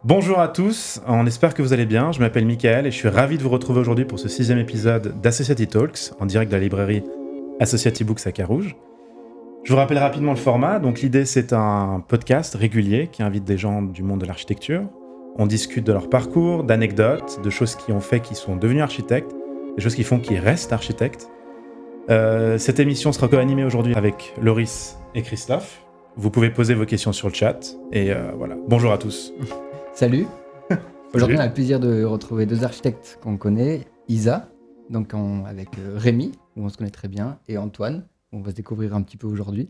Bonjour à tous, on espère que vous allez bien. Je m'appelle Michael et je suis ravi de vous retrouver aujourd'hui pour ce 6e épisode d'Associative Talks en direct de la librairie Associative Books à Carouge. Je vous rappelle rapidement le format. Donc l'idée, c'est un podcast régulier qui invite des gens du monde de l'architecture. On discute de leur parcours, d'anecdotes, de choses qui ont fait qu'ils sont devenus architectes, des choses qui font qu'ils restent architectes. Cette émission sera co-animée aujourd'hui avec Loris et Christophe. Vous pouvez poser vos questions sur le chat et voilà. Bonjour à tous. Salut. Aujourd'hui, on a le plaisir de retrouver deux architectes qu'on connaît, Isa, donc avec Rémi, où on se connaît très bien, et Antoine, où on va se découvrir un petit peu aujourd'hui.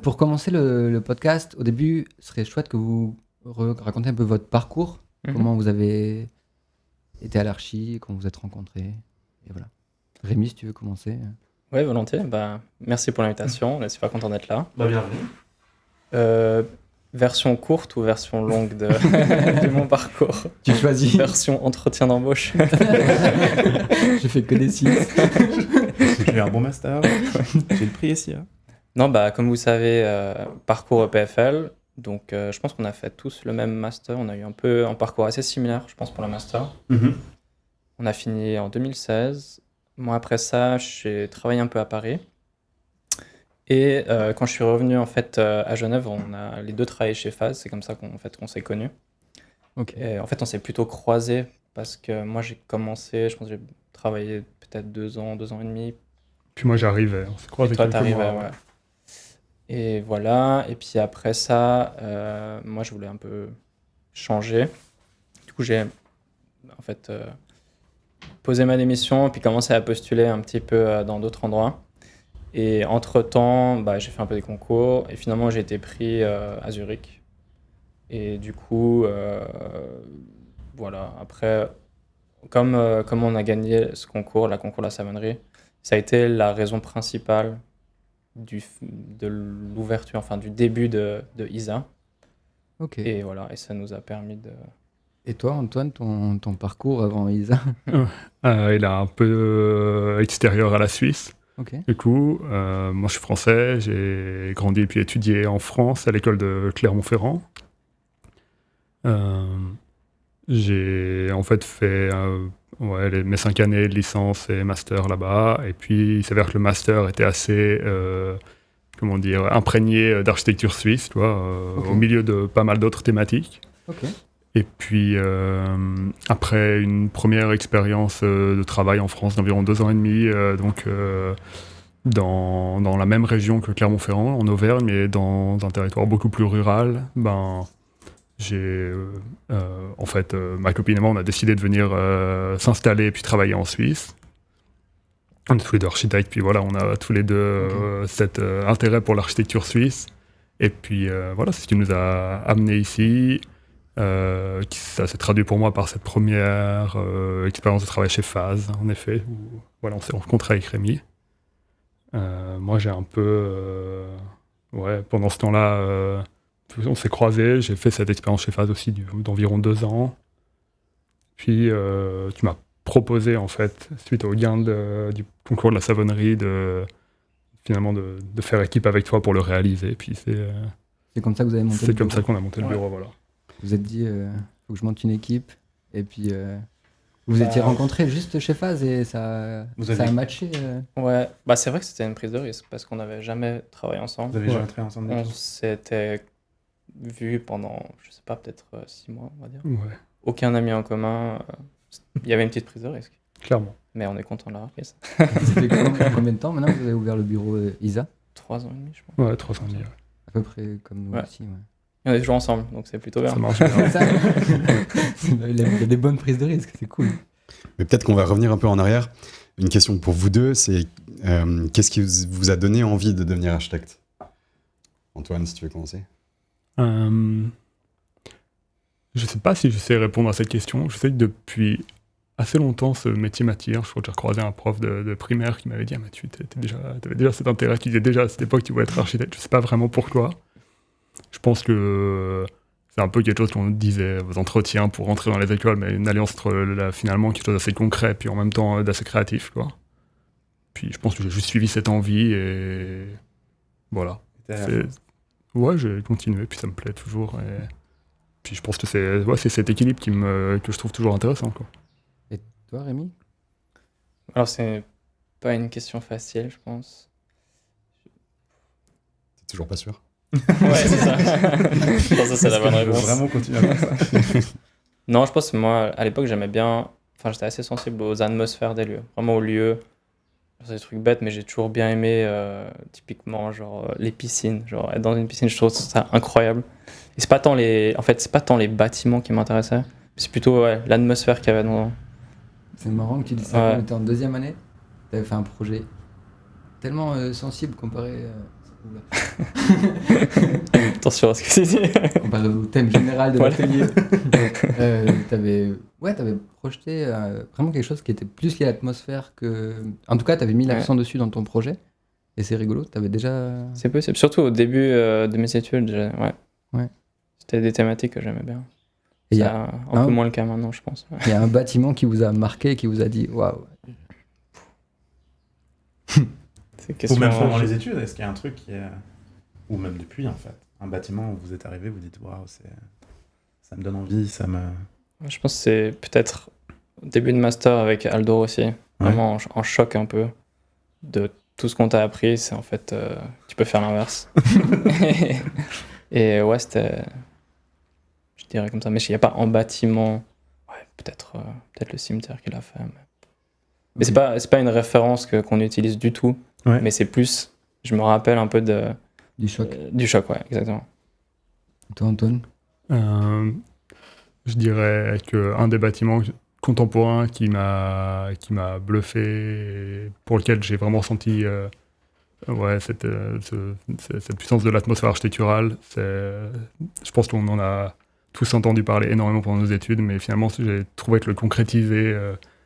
Pour commencer le podcast, au début, ce serait chouette que vous racontiez un peu votre parcours, comment vous avez été à l'archi, comment vous êtes rencontrés, et voilà. Rémi, si tu veux commencer. Oui, volontiers. Merci pour l'invitation, on est super content d'être là. Bienvenue. Version courte ou version longue de mon parcours? Tu choisis. Version entretien d'embauche. J'ai fait que des 6. J'ai eu un bon master, j'ai le prix ici. Hein. Non, comme vous savez, parcours EPFL. Donc, je pense qu'on a fait tous le même master. On a eu un peu un parcours assez similaire, je pense, pour le master. On a fini en 2016. Moi, après ça, j'ai travaillé un peu à Paris. Et quand je suis revenu en fait à Genève, on a les deux travaillé chez Phase. C'est comme ça qu'on s'est connus. Ok. Et en fait, on s'est plutôt croisés parce que moi, j'ai commencé, je pense que j'ai travaillé peut-être 2 ans et demi. Puis moi, j'arrivais, on s'est croisés Toi, quelques t'arrivais, mois. ouais. Et voilà. Et puis après ça, moi, je voulais un peu changer. Du coup, j'ai en fait posé ma démission et puis commencé à postuler un petit peu dans d'autres endroits. Et entre-temps, j'ai fait un peu des concours et finalement j'ai été pris à Zurich. Et du coup, voilà, après, comme on a gagné ce concours, la concours de la savonnerie, ça a été la raison principale de l'ouverture, enfin du début de ISA. Ok. Et voilà, et ça nous a permis de... Et toi, Antoine, ton parcours avant Isa? Il est un peu extérieur à la Suisse. Ok. Du coup, moi je suis français, j'ai grandi et puis étudié en France à l'école de Clermont-Ferrand. J'ai en fait fait mes 5 années de licence et master là-bas. Et puis il s'avère que le master était assez imprégné d'architecture suisse, tu vois, Ok. au milieu de pas mal d'autres thématiques. Ok. Et puis, après une première expérience de travail en France d'environ 2 ans et demi, dans la même région que Clermont-Ferrand, en Auvergne, mais dans un territoire beaucoup plus rural, ma copine et moi, on a décidé de venir s'installer et puis travailler en Suisse. On est tous les deux architectes, puis voilà, on a tous les deux cet intérêt pour l'architecture suisse. Et puis voilà, c'est ce qui nous a amenés ici. Ça s'est traduit pour moi par cette première expérience de travail chez Phase, en effet, où voilà, on s'est rencontré avec Rémi. Moi, j'ai un peu... pendant ce temps-là, on s'est croisés, j'ai fait cette expérience chez Phase aussi d'environ 2 ans. Puis, tu m'as proposé, en fait, suite au gain du concours de la savonnerie, finalement de faire équipe avec toi pour le réaliser. Puis C'est comme ça que vous avez monté le c'est comme bureau. ça qu'on a monté le bureau, voilà. Vous vous êtes dit, faut que je monte une équipe. Et puis, vous étiez rencontrés juste chez Phase et ça a matché. Ouais, c'est vrai que c'était une prise de risque parce qu'on n'avait jamais travaillé ensemble. Vous avez jamais travaillé ensemble On depuis? s'était vu pendant, je sais pas, peut-être 6 mois, on va dire. Ouais, Aucun ami en commun. Il y avait une petite prise de risque. clairement. Mais on est content de l'avoir prise. Ça fait combien de temps maintenant que vous avez ouvert le bureau Isa? 3 ans et demi, je pense. Ouais, 3 ans et demi, ouais. À peu près comme nous Ouais. aussi. Ouais. Et on est toujours ensemble, donc c'est plutôt bien. Ça marche bien. Ça, il y a des bonnes prises de risque, c'est cool. Mais peut-être qu'on va revenir un peu en arrière. Une question pour vous deux, c'est qu'est-ce qui vous a donné envie de devenir architecte? Antoine, si tu veux commencer. Je sais pas si je sais répondre à cette question. Je sais que depuis assez longtemps, ce métier m'attire. Je crois que j'ai recroisé un prof de primaire qui m'avait dit « Ah, mais tu avais déjà cet intérêt, tu disais déjà à cette époque que tu voulais être architecte. » Je sais pas vraiment pourquoi. Je pense que c'est un peu quelque chose qu'on disait aux entretiens pour rentrer dans les écoles, mais une alliance entre finalement quelque chose d'assez concret puis en même temps d'assez créatif, quoi. Puis je pense que j'ai juste suivi cette envie et voilà. Ouais, j'ai continué, puis ça me plaît toujours. Et Puis je pense que c'est cet équilibre que je trouve toujours intéressant, quoi. Et toi, Rémi? Alors, c'est pas une question facile, je pense. T'es toujours pas sûr? Ouais, c'est ça. Je pense que c'est la bonne Je veux réponse. vraiment continuer à faire ça. Non, je pense que moi, à l'époque, j'aimais bien. Enfin, j'étais assez sensible aux atmosphères des lieux. Vraiment aux lieux. C'est des trucs bêtes, mais j'ai toujours bien aimé, typiquement, genre, les piscines. Genre, être dans une piscine, je trouve ça incroyable. Et c'est pas tant les. En fait, c'est pas tant les bâtiments qui m'intéressaient. C'est plutôt l'atmosphère qu'il y avait dans. C'est marrant que tu dis ça. Ouais. Quand on était en deuxième année, tu avais fait un projet tellement sensible comparé, Attention à ce que tu dis. comparé au thème général de Voilà. l'atelier. T'avais projeté vraiment quelque chose qui était plus lié à l'atmosphère que. En tout cas, t'avais mis l'accent dessus dans ton projet. Et c'est rigolo, t'avais déjà. C'est possible. Surtout au début de mes études, Ouais. C'était des thématiques que j'aimais bien. Et il y C'est a un peu moins le cas maintenant, je pense. Ouais. il y a un bâtiment qui vous a marqué, qui vous a dit waouh. C'est Ou question. même pendant les études, est-ce qu'il y a un truc qui est... Ou même depuis, en fait. Un bâtiment où vous êtes arrivé, vous dites, waouh, ça me donne envie, ça me... Je pense que c'est peut-être au début de master avec Aldo aussi. Vraiment en choc un peu de tout ce qu'on t'a appris. C'est en fait, tu peux faire l'inverse. et ouais, c'était. Je dirais comme ça. Mais il n'y a pas en bâtiment. Ouais, peut-être le cimetière qui l'a fait. Mais c'est pas une référence qu'on utilise du tout. Ouais. Mais c'est plus. Je me rappelle un peu Du choc. du choc, ouais, exactement. Toi, Antoine? Je dirais qu'un des bâtiments contemporains qui m'a bluffé, et pour lequel j'ai vraiment senti cette puissance de l'atmosphère architecturale, je pense qu'on en a tous entendu parler énormément pendant nos études, mais finalement j'ai trouvé que le concrétiser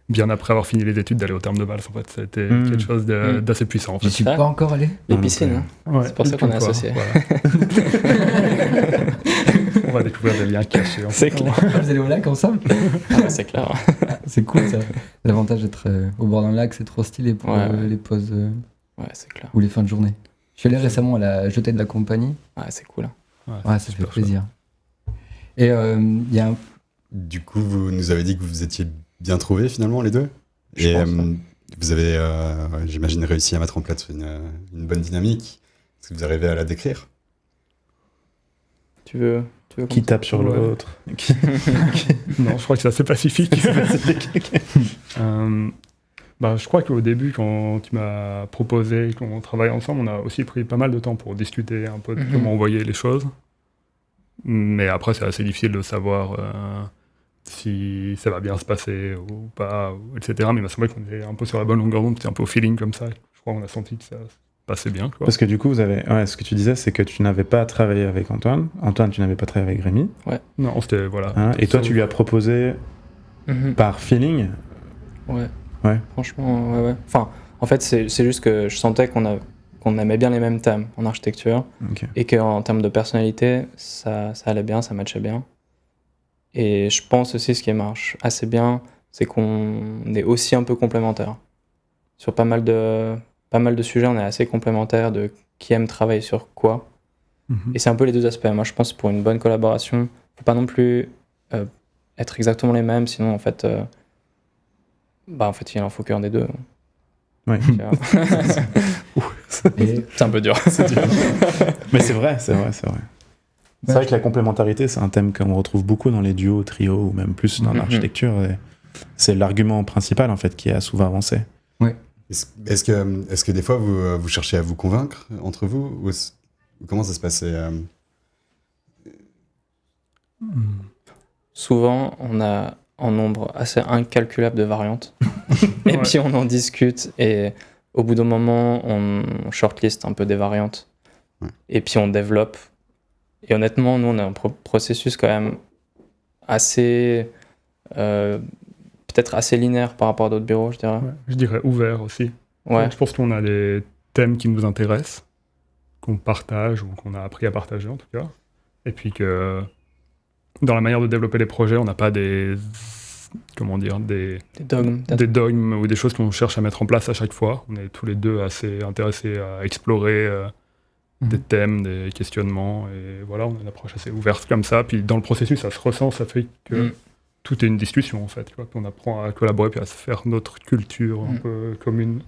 bien après avoir fini les études, d'aller au terme de Vals, en fait, c'était quelque chose d'assez puissant. En Je fait. suis pas encore allé. Les piscines, hein. Ouais, C'est pour ça qu'on est quoi, associés. voilà. On va découvrir des liens cachés. En C'est fait. clair. Vous allez au lac ensemble? Ah ouais, c'est clair. C'est cool ça. L'avantage d'être au bord d'un lac, c'est trop stylé pour Ouais. les pauses Ouais, c'est clair. ou les fins de journée. Je suis allé récemment à la jetée de la compagnie. Ouais, c'est cool. Ouais, ça fait super plaisir. Et il y a un. Du coup, vous nous avez dit que vous étiez bien trouvés finalement, les deux. Je Et pense, ouais. vous avez, j'imagine, réussi à mettre en place une bonne dynamique. Est-ce que vous arrivez à la décrire? Tu veux Qui tape sur Ouais. l'autre. Qui- Non, je crois que c'est assez pacifique. Je crois qu'au début, quand tu m'as proposé qu'on travaille ensemble, on a aussi pris pas mal de temps pour discuter un peu de comment on voyait les choses. Mais après, c'est assez difficile de savoir si ça va bien se passer ou pas, etc. Mais il m'a semblé qu'on était un peu sur la bonne longueur d'onde, c'était un peu au feeling comme ça. Je crois qu'on a senti que ça se passait bien. Quoi. Parce que du coup, ce que tu disais, c'est que tu n'avais pas travaillé avec Antoine. Antoine, tu n'avais pas travaillé avec Rémi. Non, c'était voilà. Hein, et toi, tu lui as proposé par feeling. Ouais. Ouais. Franchement, ouais. Enfin, en fait, c'est juste que je sentais qu'on aimait bien les mêmes thèmes en architecture Ok. et qu'en termes de personnalité, ça allait bien, ça matchait bien. Et je pense aussi ce qui marche assez bien, c'est qu'on est aussi un peu complémentaires. Sur pas mal de sujets, on est assez complémentaires de qui aime travailler sur quoi. Mhm. Et c'est un peu les deux aspects. Moi, je pense que pour une bonne collaboration, faut pas non plus être exactement les mêmes, sinon en fait, il en faut qu'un des deux. Ouais. Tu vois. Et C'est un peu dur. Mais c'est vrai. C'est vrai que la complémentarité, c'est un thème qu'on retrouve beaucoup dans les duos, trios, ou même plus dans Mhm. l'architecture. Et c'est l'argument principal, en fait, qui a souvent avancé. Est-ce que des fois, vous cherchez à vous convaincre entre vous ou comment ça se passait Souvent, on a un nombre assez incalculable de variantes. Et Ouais. puis, on en discute. Et au bout d'un moment, on shortlist un peu des variantes. Ouais. Et puis, on développe. Et honnêtement, nous, on a un processus quand même assez... peut-être assez linéaire par rapport à d'autres bureaux, je dirais. Ouais, je dirais ouvert aussi. Ouais. Je pense qu'on a des thèmes qui nous intéressent, qu'on partage ou qu'on a appris à partager en tout cas. Et puis que dans la manière de développer les projets, on n'a pas des Des dogmes, peut-être. des dogmes ou des choses qu'on cherche à mettre en place à chaque fois. On est tous les deux assez intéressés à explorer des thèmes, des questionnements, et voilà, on a une approche assez ouverte comme ça. Puis dans le processus, ça se ressent, ça fait que tout est une discussion en fait. Tu vois, puis on apprend à collaborer puis à se faire notre culture un peu commune.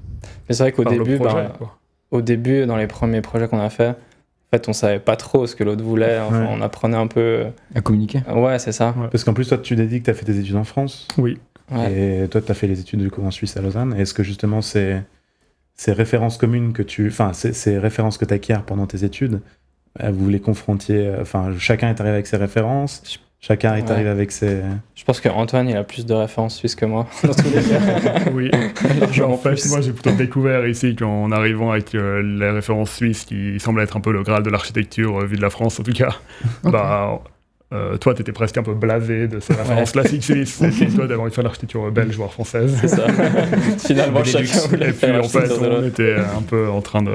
Mais c'est vrai qu'au par le début, projet, quoi. au début, dans les premiers projets qu'on a fait, en fait, on savait pas trop ce que l'autre voulait. Enfin, on apprenait un peu À communiquer. Ouais, c'est ça. Ouais. Parce qu'en plus, toi, tu t'as dit que tu as fait tes études en France. Oui. Ouais. Et toi, tu as fait les études du coup en Suisse à Lausanne. Est-ce que justement, ces références communes que ces références que tu acquiers pendant tes études, vous les confrontiez, chacun est arrivé avec ses références, chacun est arrivé avec ses... Je pense qu'Antoine, il a plus de références suisses que moi, dans tous les cas. Oui. Largement En fait, plus. moi, j'ai plutôt découvert ici qu'en arrivant avec les références suisses qui semblent être un peu le graal de l'architecture, vu de la France en tout cas, toi, t'étais presque un peu blasé de ces références classiques suisses, et puis toi, d'avoir envie de faire l'architecture belge, voire française. C'est ça. Finalement, chacun voulait Et puis, faire en fait, l'architecture de on l'autre. était un peu en train de...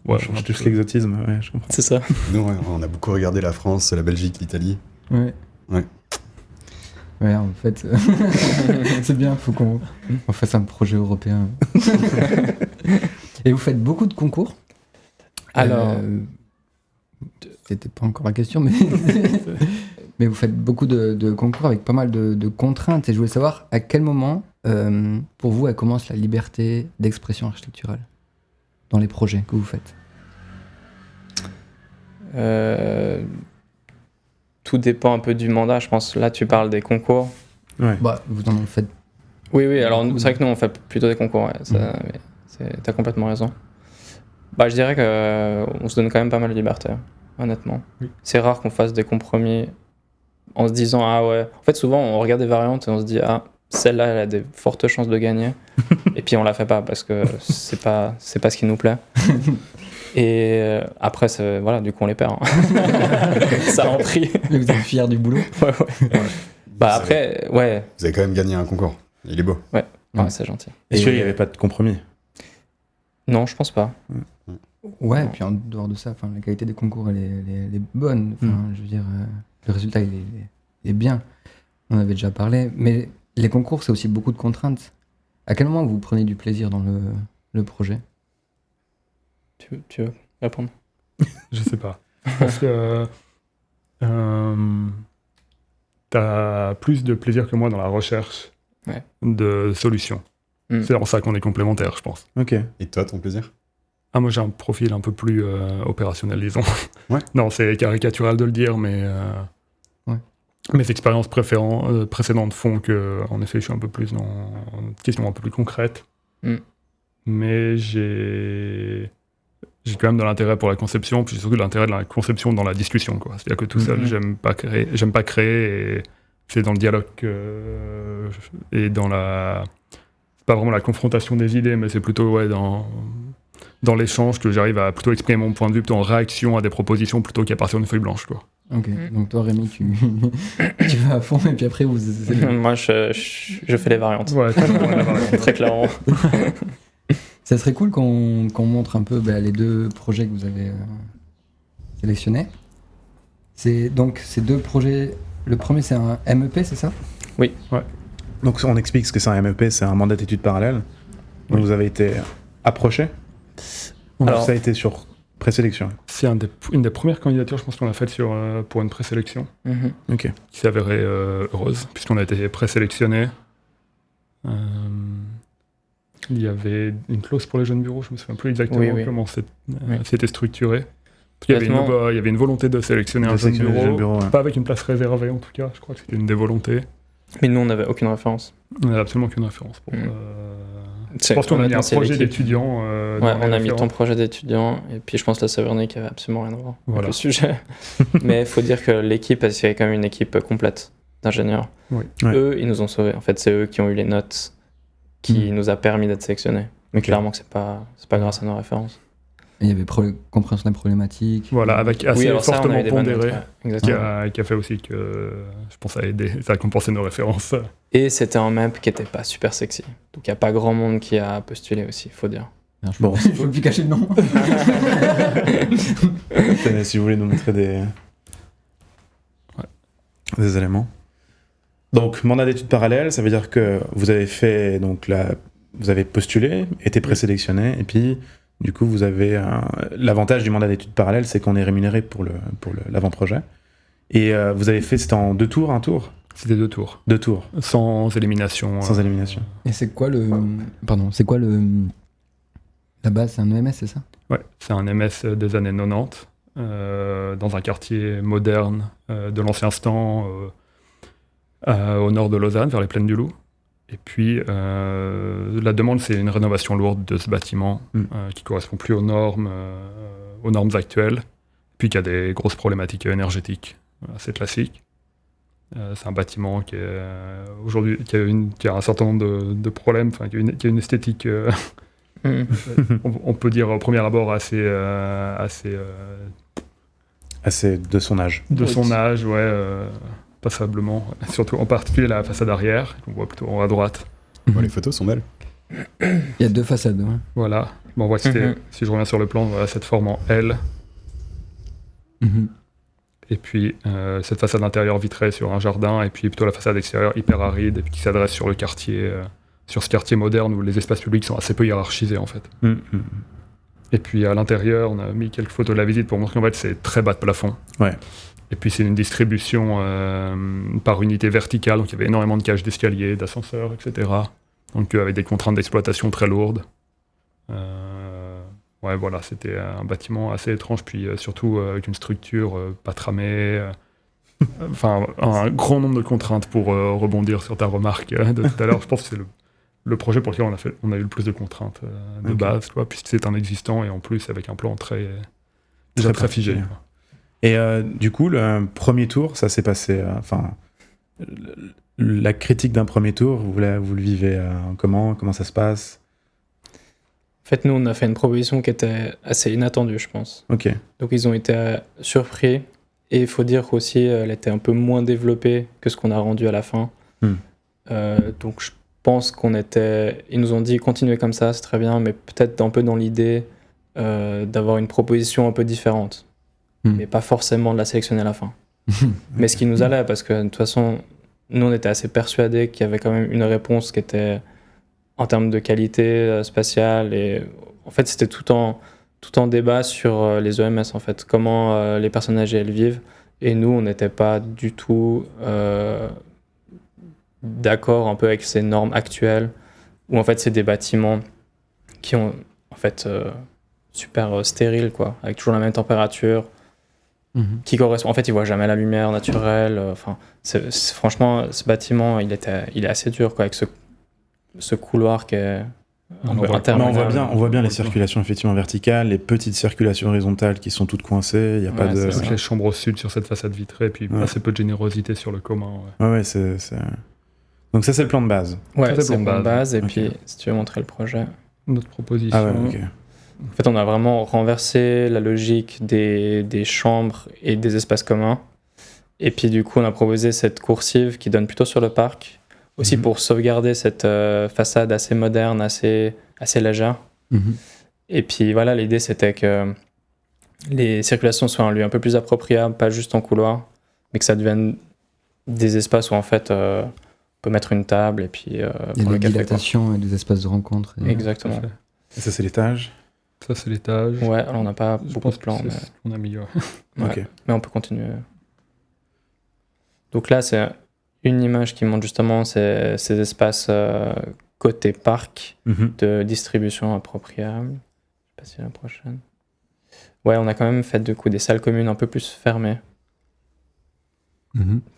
On change tous l'exotisme, ouais, je comprends. C'est ça. Nous, on a beaucoup regardé la France, la Belgique, l'Italie. Ouais. Ouais. Ouais, en fait, c'est bien, faut qu'on fasse un projet européen. Et vous faites beaucoup de concours? Alors, C'était pas encore la question, mais mais vous faites beaucoup de concours avec pas mal de contraintes. Et je voulais savoir à quel moment, pour vous, elle commence la liberté d'expression architecturale dans les projets que vous faites. tout dépend un peu du mandat, je pense. Là, tu parles des concours. Ouais. Bah, vous en faites. Oui, alors c'est vrai que nous, on fait plutôt des concours. Ouais. T'as complètement raison. Bah, je dirais qu'on se donne quand même pas mal de liberté, honnêtement. Oui. C'est rare qu'on fasse des compromis en se disant, ah ouais. En fait, souvent, on regarde des variantes et on se dit, ah, celle-là, elle a des fortes chances de gagner. Et puis, on la fait pas parce que c'est pas ce qui nous plaît. Et après, voilà, du coup, on les perd. Hein. Ça en prie. Mais vous êtes fiers du boulot? Ouais. Bah, après, ouais. Vous avez quand même gagné un concours. Il est beau. Ouais, c'est gentil. Et sûr, il n'y avait pas de compromis. Non, je pense pas. Ouais, et puis en dehors de ça, la qualité des concours, elle est bonne. Je veux dire, le résultat, il est bien. On en avait déjà parlé. Mais les concours, c'est aussi beaucoup de contraintes. À quel moment vous prenez du plaisir dans le projet? Tu veux répondre? Je sais pas. Parce que t'as plus de plaisir que moi dans la recherche de solutions. C'est en ça qu'on est complémentaires, je pense. Ok. Et toi, ton plaisir? Ah, moi j'ai un profil un peu plus opérationnel, disons. Ouais. Non, c'est caricatural de le dire, mais mes expériences précédentes font que, en effet, je suis un peu plus dans une question un peu plus concrète. Mais j'ai quand même de l'intérêt pour la conception, puis surtout de l'intérêt de la conception dans la discussion, quoi. C'est-à-dire que tout seul, j'aime pas créer, et c'est dans le dialogue et dans la... C'est pas vraiment la confrontation des idées, mais c'est plutôt dans l'échange que j'arrive à plutôt exprimer mon point de vue, plutôt en réaction à des propositions, plutôt qu'à partir d'une feuille blanche, quoi. Ok, donc toi Rémi, tu vas à fond et puis après vous... Moi, je fais les variantes. Ouais, très clairement. Ça serait cool qu'on montre un peu les deux projets que vous avez sélectionnés. Donc ces deux projets, le premier c'est un MEP, c'est ça? Oui. Ouais. Donc on explique ce que c'est un MEP, c'est un mandat d'études parallèle. Donc vous avez été approché. Alors ça a été sur présélection. C'est une des premières candidatures, je pense qu'on l'a faite pour une présélection. Ok. Qui s'est avérée heureuse, puisqu'on a été présélectionné. Il y avait une clause pour les jeunes bureaux, je me souviens plus exactement comment c'était structuré. Il y avait une volonté de sélectionner un jeune bureau, pas avec une place réservée en tout cas, je crois que c'était une des volontés. Mais nous, on n'avait aucune référence. On n'avait absolument aucune référence. Je pense qu'on a mis un projet d'étudiant. On a mis ton projet d'étudiant, et puis je pense la Saverny qui avait absolument rien à voir avec le sujet. Mais il faut dire que l'équipe, c'est quand même une équipe complète d'ingénieurs. Oui. Eux, ils nous ont sauvés. En fait, c'est eux qui ont eu les notes qui nous a permis d'être sélectionnés. Mais clairement que c'est pas grâce à nos références. Et il y avait compréhension des problématiques. Voilà, avec assez fortement pondéré, qui a fait aussi que je pense ça a compensé nos références. Et c'était un map qui était pas super sexy. Donc il n'y a pas grand monde qui a postulé aussi, il faut dire. Bon, il faut plus cacher le nom. Si vous voulez nous montrer des éléments. Donc, mandat d'études parallèles, ça veut dire que vous avez fait, vous avez postulé, été présélectionné, et puis Du coup, vous avez l'avantage du mandat d'études parallèles, c'est qu'on est rémunéré pour l'avant-projet. Et vous avez fait, c'était en 2 tours, 1 tour? C'était 2 tours. 2 tours. Sans élimination. Sans élimination. Et c'est quoi la base, c'est un EMS, c'est ça? Ouais, c'est un MS des années 90, dans un quartier moderne de l'ancien Stan, au nord de Lausanne, vers les plaines du Loup. Et puis, la demande, c'est une rénovation lourde de ce bâtiment qui ne correspond plus aux normes actuelles, puis qui a des grosses problématiques énergétiques assez classiques. C'est un bâtiment qui est aujourd'hui qui a un certain nombre de problèmes, qui a une esthétique, on peut dire au premier abord assez de son âge. De son âge, ouais, passablement. Surtout en particulier la façade arrière, qu'on voit plutôt en haut à droite. Bon, les photos sont belles. Il y a 2 façades. Ouais. Voilà. Bon, voilà, si je reviens sur le plan, voilà, cette forme en L. Et puis cette façade intérieure vitrée sur un jardin, et puis plutôt la façade extérieure hyper aride, et puis qui s'adresse sur le quartier, sur ce quartier moderne où les espaces publics sont assez peu hiérarchisés en fait. Et puis à l'intérieur, on a mis quelques photos de la visite pour montrer qu'en fait c'est très bas de plafond. Ouais. Et puis c'est une distribution par unité verticale, donc il y avait énormément de cages d'escalier, d'ascenseurs, etc. Donc avec des contraintes d'exploitation très lourdes. Ouais, voilà, c'était un bâtiment assez étrange, puis surtout avec une structure pas tramée. Enfin, un grand nombre de contraintes pour rebondir sur ta remarque de tout à l'heure. Je pense que c'est le projet pour lequel on a eu le plus de contraintes de base, quoi, puisque c'est un existant et en plus avec un plan très figé. Et du coup, le premier tour, ça s'est passé. La critique d'un premier tour, vous le vivez comment ça se passe? En fait, nous, on a fait une proposition qui était assez inattendue, je pense. Ok. Donc, ils ont été surpris. Et il faut dire qu'aussi, elle était un peu moins développée que ce qu'on a rendu à la fin. Donc, je pense ils nous ont dit, continuez comme ça, c'est très bien, mais peut-être un peu dans l'idée d'avoir une proposition un peu différente. Mais pas forcément de la sélectionner à la fin. Mais ce qui nous allait, parce que de toute façon, nous, on était assez persuadés qu'il y avait quand même une réponse qui était en termes de qualité spatiale. Et en fait, c'était tout en débat sur les EMS, en fait, comment les personnes âgées, elles vivent. Et nous, on n'était pas du tout d'accord un peu avec ces normes actuelles, où en fait, c'est des bâtiments qui ont, en fait, super stériles, quoi, avec toujours la même température, qui correspond. En fait, ils voient jamais la lumière naturelle. Enfin, franchement, ce bâtiment, il est assez dur, quoi, avec ce couloir qui est on voit bien les circulations effectivement verticales, les petites circulations horizontales qui sont toutes coincées. Il y a pas de. Les chambres au sud sur cette façade vitrée, et puis assez peu de générosité sur le commun. Ouais, c'est. Donc ça, c'est le plan de base. Ouais, c'est le plan de base. Et puis, si tu veux montrer le projet. Notre proposition. Ah ouais, ok. En fait, on a vraiment renversé la logique des chambres et des espaces communs. Et puis, du coup, on a proposé cette coursive qui donne plutôt sur le parc, aussi pour sauvegarder cette façade assez moderne, assez légère. Et puis, voilà, l'idée, c'était que les circulations soient un lieu un peu plus appropriable, pas juste en couloir, mais que ça devienne des espaces où, en fait, on peut mettre une table et puis il y a des dilatations et des espaces de rencontre. Exactement. Et ça, c'est l'étage? Ça, c'est l'étage. Ouais, alors on n'a pas beaucoup de plans. Mais... On a mis, ouais. Okay. Mais on peut continuer. Donc là, c'est une image qui montre justement ces espaces côté parc de distribution appropriable. Je sais pas si la prochaine. Ouais, on a quand même fait du coup des salles communes un peu plus fermées.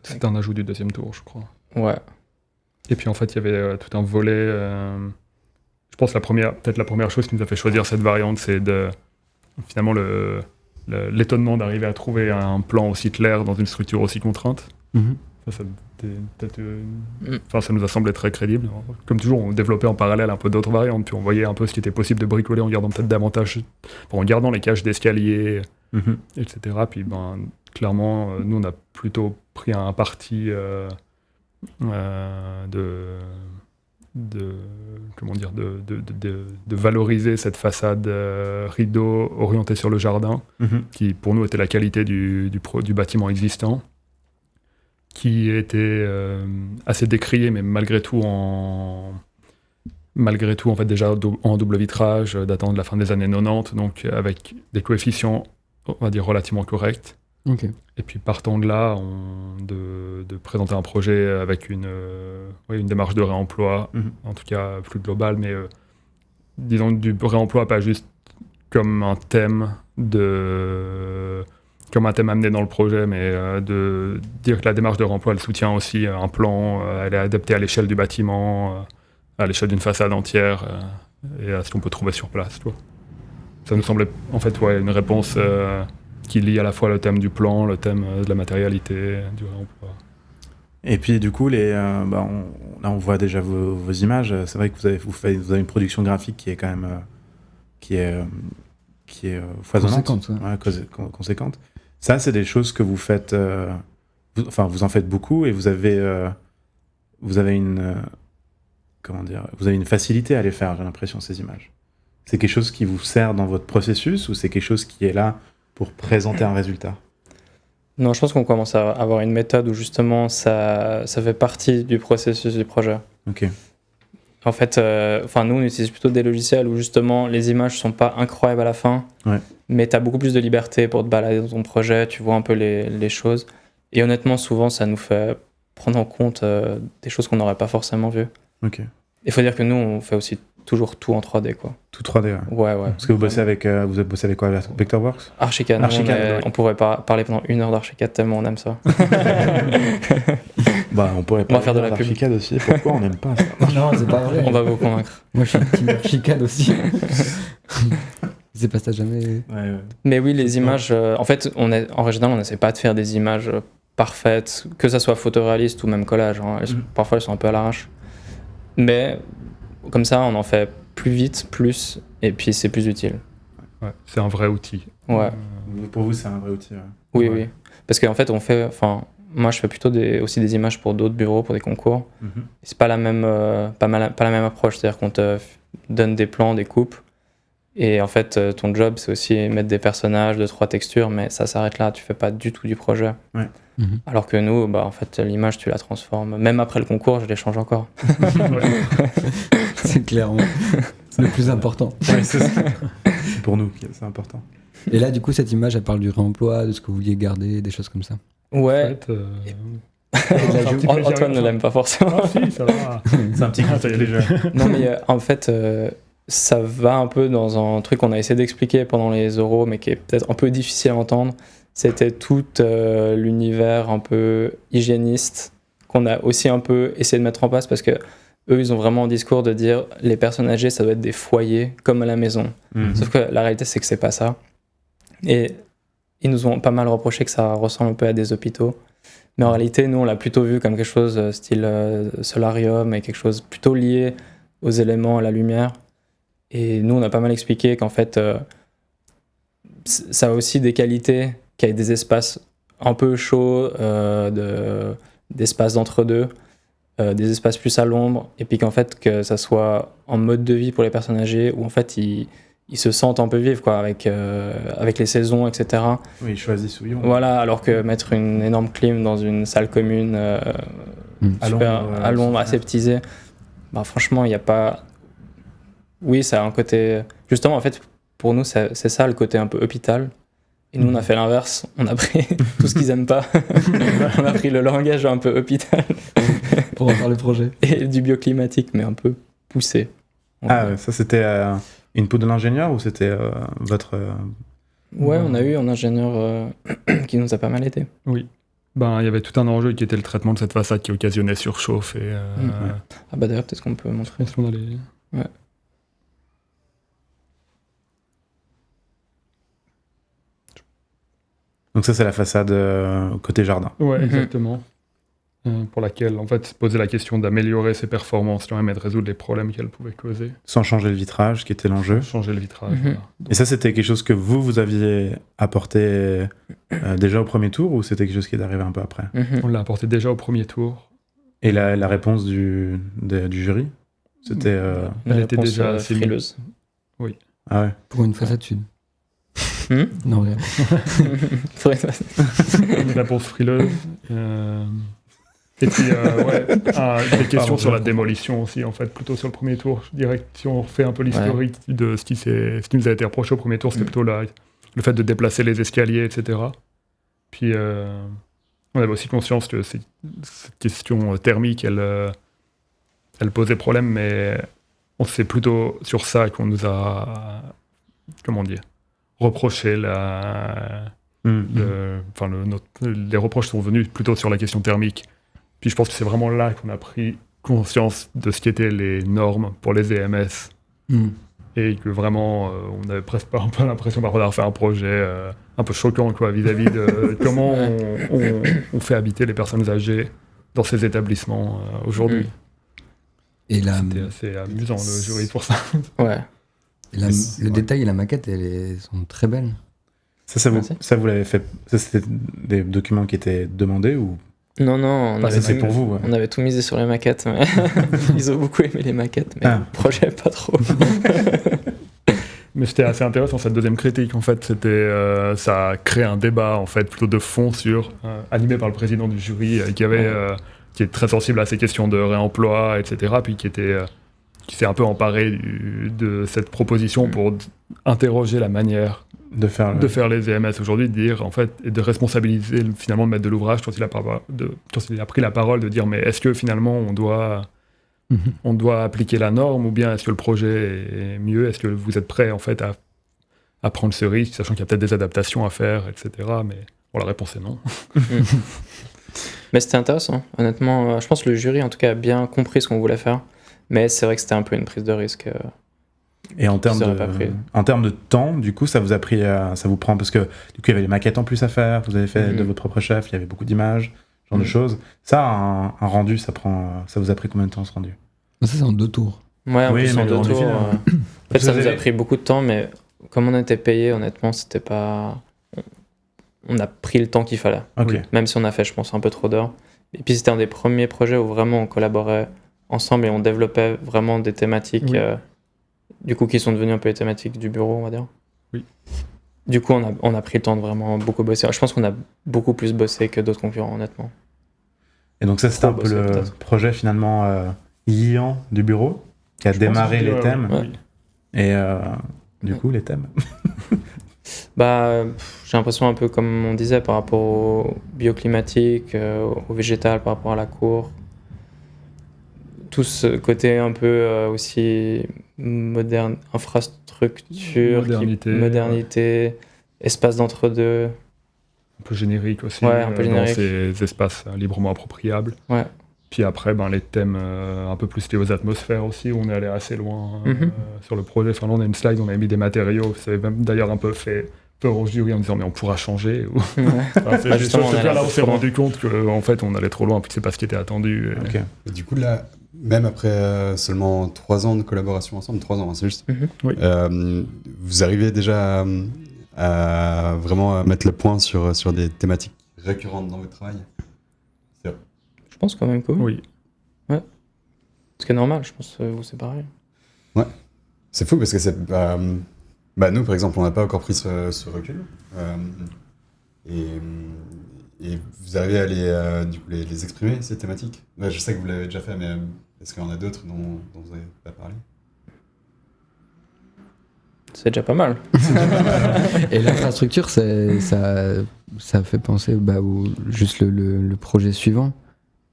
C'était un ajout du deuxième tour, je crois. Ouais. Et puis en fait, il y avait tout un volet. Je pense peut-être la première chose qui nous a fait choisir cette variante, c'est finalement l'étonnement d'arriver à trouver un plan aussi clair dans une structure aussi contrainte. Ça nous a semblé très crédible. Comme toujours, on développait en parallèle un peu d'autres variantes, puis on voyait un peu ce qui était possible de bricoler en gardant peut-être davantage, en gardant les cages d'escalier, etc. Puis clairement, nous on a plutôt pris un parti de valoriser cette façade rideau orientée sur le jardin, qui pour nous était la qualité du bâtiment existant, qui était assez décrié, mais malgré tout malgré tout, en fait, déjà en double vitrage, datant de la fin des années 90, donc avec des coefficients, on va dire, relativement corrects. Ok. Et puis partant de là, de présenter un projet avec une démarche de réemploi, en tout cas plus globale, mais disons du réemploi pas juste comme un thème amené dans le projet, mais de dire que la démarche de réemploi, elle soutient aussi un plan, elle est adaptée à l'échelle du bâtiment, à l'échelle d'une façade entière, et à ce qu'on peut trouver sur place. Tu vois. Ça nous semblait en fait une réponse qui lie à la fois le thème du plan, le thème de la matérialité, du réemploi. Et puis du coup, là on voit déjà vos images. C'est vrai que vous avez une production graphique qui est quand même qui est foisonnante, conséquente. Ça, c'est des choses que vous faites. Vous en faites beaucoup et vous avez une facilité à les faire. J'ai l'impression ces images. C'est quelque chose qui vous sert dans votre processus ou c'est quelque chose qui est là pour présenter un résultat? Non, je pense qu'on commence à avoir une méthode où justement ça fait partie du processus du projet. Ok. En fait, nous on utilise plutôt des logiciels où justement les images sont pas incroyables à la fin, mais tu as beaucoup plus de liberté pour te balader dans ton projet, tu vois un peu les choses. Et honnêtement, souvent ça nous fait prendre en compte des choses qu'on n'aurait pas forcément vues. Ok. Il faut dire que nous on fait aussi toujours tout en 3D, quoi. Tout 3D, ouais. Parce que vous bossez avec quoi, Vectorworks? Archicad. On pourrait parler pendant 1 heure d'Archicad tellement on aime ça. On pourrait on va faire de la pub. Archicad aussi. Pourquoi on n'aime pas ça? Non, c'est pas vrai. On va vous convaincre. Moi, je suis team Archicad aussi. C'est pas ça jamais. Ouais. Mais oui, les images. En fait, en régional, on n'essaie pas de faire des images parfaites, que ça soit photoréaliste ou même collage. Parfois, elles sont un peu à l'arrache. Mais comme ça, on en fait plus vite, plus, et puis c'est plus utile. Ouais, c'est un vrai outil. Ouais. Pour vous, c'est un vrai outil. Oui. Parce qu'en fait, moi, je fais plutôt aussi des images pour d'autres bureaux, pour des concours. C'est pas la même approche, c'est-à-dire qu'on te donne des plans, des coupes, et en fait, ton job, c'est aussi mettre des personnages, 2-3 textures, mais ça s'arrête là. Tu fais pas du tout du projet. Ouais. Alors que nous, en fait, l'image, tu la transformes. Même après le concours, je les change encore. C'est clairement le plus important. Ouais, c'est ça. Pour nous, c'est important. Et là, du coup, cette image, elle parle du réemploi, de ce que vous vouliez garder, des choses comme ça. Ouais. En fait, Antoine ne l'aime pas forcément. Ah si, ça va. C'est un petit ça y est déjà. Non, mais en fait, ça va un peu dans un truc qu'on a essayé d'expliquer pendant les euros, mais qui est peut-être un peu difficile à entendre. C'était tout l'univers un peu hygiéniste qu'on a aussi un peu essayé de mettre en place, parce que eux, ils ont vraiment un discours de dire les personnes âgées, ça doit être des foyers comme à la maison. Sauf que la réalité, c'est que c'est pas ça. Et ils nous ont pas mal reproché que ça ressemble un peu à des hôpitaux. Mais en réalité, nous, on l'a plutôt vu comme quelque chose style solarium et quelque chose plutôt lié aux éléments, à la lumière. Et nous, on a pas mal expliqué qu'en fait, ça a aussi des qualités, qu'il y ait des espaces un peu chauds, d'espaces d'entre-deux, des espaces plus à l'ombre, et puis qu'en fait, que ça soit en mode de vie pour les personnes âgées, où en fait, ils se sentent un peu vivre, quoi, avec les saisons, etc. Oui, ils choisissent où ils vont. Voilà, alors que mettre une énorme clim dans une salle commune super à l'ombre, aseptisée, franchement, il n'y a pas... Oui, ça a un côté... Justement, en fait, pour nous, c'est ça le côté un peu hôpital. Et nous, on a fait l'inverse. On a pris tout ce qu'ils n'aiment pas. On a pris le langage un peu hôpital. Pour en faire le projet. Et du bioclimatique, mais un peu poussé. Ça, c'était input de l'ingénieur ou c'était votre... Ouais, on a eu un ingénieur qui nous a pas mal aidé. Oui. Il y avait tout un enjeu qui était le traitement de cette façade qui occasionnait surchauffe. Et, d'ailleurs, peut-être qu'on peut montrer. Ouais. Donc ça, c'est la façade côté jardin. Ouais, exactement. Pour laquelle, en fait, se posait la question d'améliorer ses performances quand même et de résoudre les problèmes qu'elle pouvait causer. Sans changer le vitrage, qui était l'enjeu. Changer le vitrage, voilà. Et ça, c'était quelque chose que vous aviez apporté déjà au premier tour, ou c'était quelque chose qui est arrivé un peu après? On l'a apporté déjà au premier tour. Et la réponse du jury, c'était... Elle était déjà assez frileuse. Oui. Ah ouais. Pour une façade sud. Non, rien. Une réponse frileuse. Et puis, des questions sur la démolition aussi, en fait, plutôt sur le premier tour. Je dirais que si on refait un peu l'historique de ce qui nous a été reproché au premier tour, c'était plutôt le fait de déplacer les escaliers, etc. Puis, on avait aussi conscience que cette question thermique, elle posait problème, mais c'est plutôt sur ça qu'on nous a, reproché les reproches sont venus plutôt sur la question thermique. Puis je pense que c'est vraiment là qu'on a pris conscience de ce qu'étaient les normes pour les EMS. Et que vraiment, on avait presque un peu l'impression d'avoir fait un projet un peu choquant vis-à-vis de comment on fait habiter les personnes âgées dans ces établissements aujourd'hui. Et c'était assez amusant, le jury, pour ça. Ouais. Et le détail et la maquette, sont très belles. Ça vous l'avez fait. Ça, c'était des documents qui étaient demandés ou Non, c'est pour vous. Ouais. On avait tout misé sur les maquettes. Mais ils ont beaucoup aimé les maquettes, mais le projet, pas trop. Mais c'était assez intéressant, cette deuxième critique. En fait, ça a créé un débat, en fait, plutôt de fond animé par le président du jury, qui est très sensible à ces questions de réemploi, etc. Puis qui s'est un peu emparé de cette proposition pour interroger la manière de faire les EMS aujourd'hui, de dire, en fait, et de responsabiliser finalement le maître de l'ouvrage quand il a pris la parole, de dire, mais est-ce que finalement on doit appliquer la norme, ou bien est-ce que le projet est mieux, est-ce que vous êtes prêt en fait à prendre ce risque, sachant qu'il y a peut-être des adaptations à faire, etc. Mais bon, la réponse est non. Mais c'était intéressant, honnêtement. Je pense que le jury, en tout cas, a bien compris ce qu'on voulait faire. Mais c'est vrai que c'était un peu une prise de risque. Et en termes de temps, du coup, ça vous prend, parce que du coup, il y avait les maquettes en plus à faire, vous avez fait de votre propre chef, il y avait beaucoup d'images, ce genre de choses. Ça, un rendu, ça vous a pris combien de temps, ce rendu ? Ça, c'est en 2 tours. Ouais, en plus, en 2 tours. En fait, ça nous a avez... pris beaucoup de temps, mais comme on était payé, honnêtement, c'était pas... On a pris le temps qu'il fallait. Okay. Même si on a fait, je pense, un peu trop d'heures. Et puis, c'était un des premiers projets où vraiment on collaborait ensemble et on développait vraiment des thématiques, du coup, qui sont devenues un peu les thématiques du bureau, on va dire. Oui. Du coup, on a pris le temps de vraiment beaucoup bosser. Je pense qu'on a beaucoup plus bossé que d'autres concurrents, honnêtement. Et donc ça, c'était un peu le projet, finalement, liant du bureau, qui a démarré les thèmes. Et du coup, les thèmes j'ai l'impression un peu comme on disait par rapport au bioclimatique, au végétal, par rapport à la cour. Tout ce côté un peu aussi moderne, infrastructure, modernité, espace d'entre-deux. Un peu générique aussi, un peu générique. Dans ces espaces librement appropriables. Ouais. Puis après, les thèmes un peu plus liés aux atmosphères aussi, où on est allé assez loin sur le projet. Enfin, là, on a une slide, on a mis des matériaux. Ça avait même d'ailleurs un peu fait peur au jury en disant mais on pourra changer. Là, on s'est rendu compte qu'en fait, on allait trop loin, puis c'est pas ce qui était attendu. Okay. Et du coup, là, même après seulement 3 ans de collaboration ensemble, 3 ans, c'est juste, oui. Vous arrivez déjà à vraiment mettre le point sur des thématiques récurrentes dans votre travail ? Je pense quand même que oui. Ouais. Ce qui est normal, je pense que vous c'est pareil. Ouais. C'est fou parce que c'est... nous, par exemple, on n'a pas encore pris ce recul. Et vous arrivez à les exprimer, ces thématiques ? Je sais que vous l'avez déjà fait, mais est-ce qu'il y en a d'autres dont vous n'avez pas parlé ? C'est déjà pas mal. Et l'infrastructure, ça fait penser juste le projet suivant,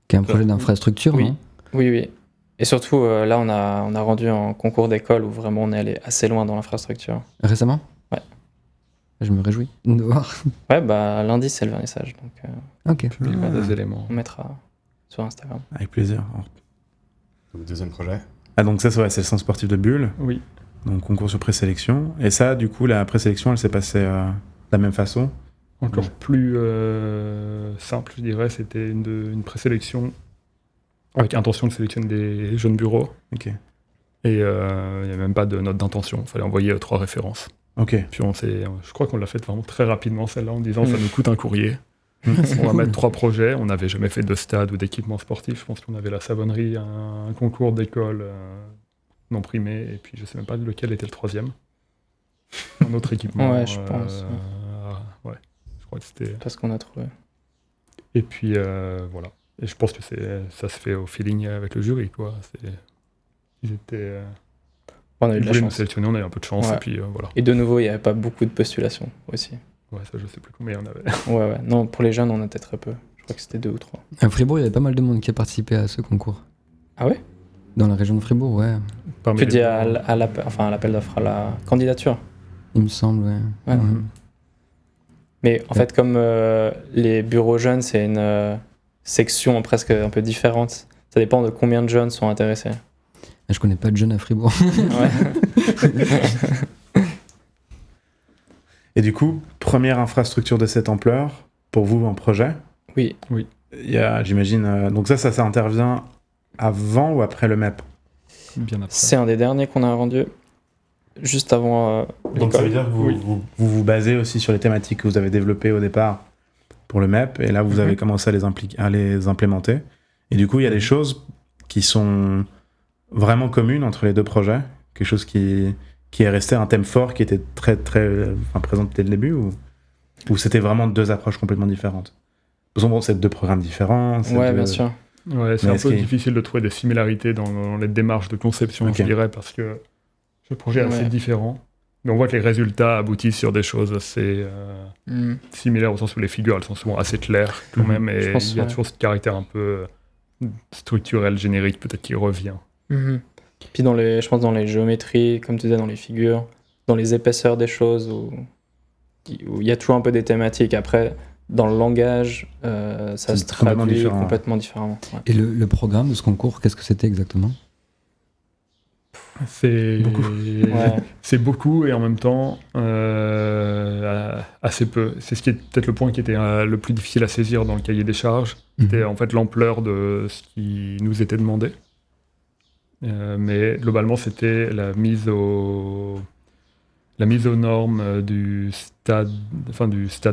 qui est un projet d'infrastructure, oui. Non ? Oui. Et surtout, là, on a rendu un concours d'école où vraiment on est allé assez loin dans l'infrastructure. Récemment ? Ouais. Je me réjouis de voir. Ouais, lundi, c'est le vernissage. Donc, ok. Des éléments. On mettra sur Instagram. Avec plaisir. Donc, deuxième projet. Ah, donc ça, c'est le centre sportif de Bulle. Oui. Donc, concours sur présélection. Et ça, du coup, la présélection, elle s'est passée de la même façon ? Encore plus simple, je dirais. C'était une présélection avec intention de sélectionner des jeunes bureaux. Ok. Et il n'y avait même pas de note d'intention. Il fallait envoyer 3 références. Ok. Puis je crois qu'on l'a fait vraiment très rapidement, celle-là, en disant ça nous coûte un courrier. On va mettre 3 projets. On n'avait jamais fait de stade ou d'équipement sportif. Je pense qu'on avait la savonnerie, un concours d'école non primé. Et puis je ne sais même pas lequel était le 3e. Un autre équipement. Ouais, je pense. Je crois que c'était... Parce qu'on a trouvé. Et puis voilà. Et je pense que ça se fait au feeling avec le jury, quoi. Ils étaient... On a eu ils de la voulaient nous chance. sélectionner, on a eu un peu de chance, Ouais. et puis voilà. Et de nouveau, il n'y avait pas beaucoup de postulations aussi. Ouais, ça, je sais plus combien il y en avait. Ouais. Non, pour les jeunes, on était très peu. Je crois que c'était 2 ou 3. À Fribourg, il y avait pas mal de monde qui a participé à ce concours. Ah ouais? Dans la région de Fribourg, ouais. Parmi Tu les dis bons. à l'appel d'offres, à la candidature. Il me semble, ouais. Ouais. Mhm. Mais en fait, comme les bureaux jeunes, c'est une section presque un peu différente. Ça dépend de combien de jeunes sont intéressés. Je connais pas de jeunes à Fribourg. Ouais. Et du coup, première infrastructure de cette ampleur pour vous en projet. Oui. Il y a, j'imagine, donc ça intervient avant ou après le MEP? Bien après. C'est un des derniers qu'on a rendu juste avant Donc ça veut l'école. dire que vous basez aussi sur les thématiques que vous avez développées au départ pour le MEP, et là vous avez commencé à les implémenter. Et du coup, il y a des choses qui sont vraiment communes entre les deux projets, quelque chose qui est resté un thème fort, qui était très présent dès le début, ou c'était vraiment deux approches complètement différentes? Parce que bon, c'est deux programmes différents. Ouais, bien sûr. Ouais, c'est Mais un est-ce peu qu'il- difficile de trouver des similarités dans les démarches de conception, Ok. je dirais, parce que ce projet est assez Ouais. différent. Mais on voit que les résultats aboutissent sur des choses assez similaires, au sens où les figures, elles sont souvent assez claires quand Mhm. même, et Je pense, il y a ouais. toujours ce caractère un peu structurel, générique, peut-être qui revient. Mhm. Puis je pense dans les géométries, comme tu disais, dans les figures, dans les épaisseurs des choses, où il y a toujours un peu des thématiques. Après, dans le langage, ça C'est se complètement traduit différent. complètement différemment. Ouais. Et le programme de ce concours, qu'est-ce que c'était exactement? C'est Ouais. c'est beaucoup et en même temps assez peu. C'est ce qui est peut-être le point qui était le plus difficile à saisir dans le cahier des charges. C'était en fait l'ampleur de ce qui nous était demandé. Mais globalement, c'était la mise aux normes du stade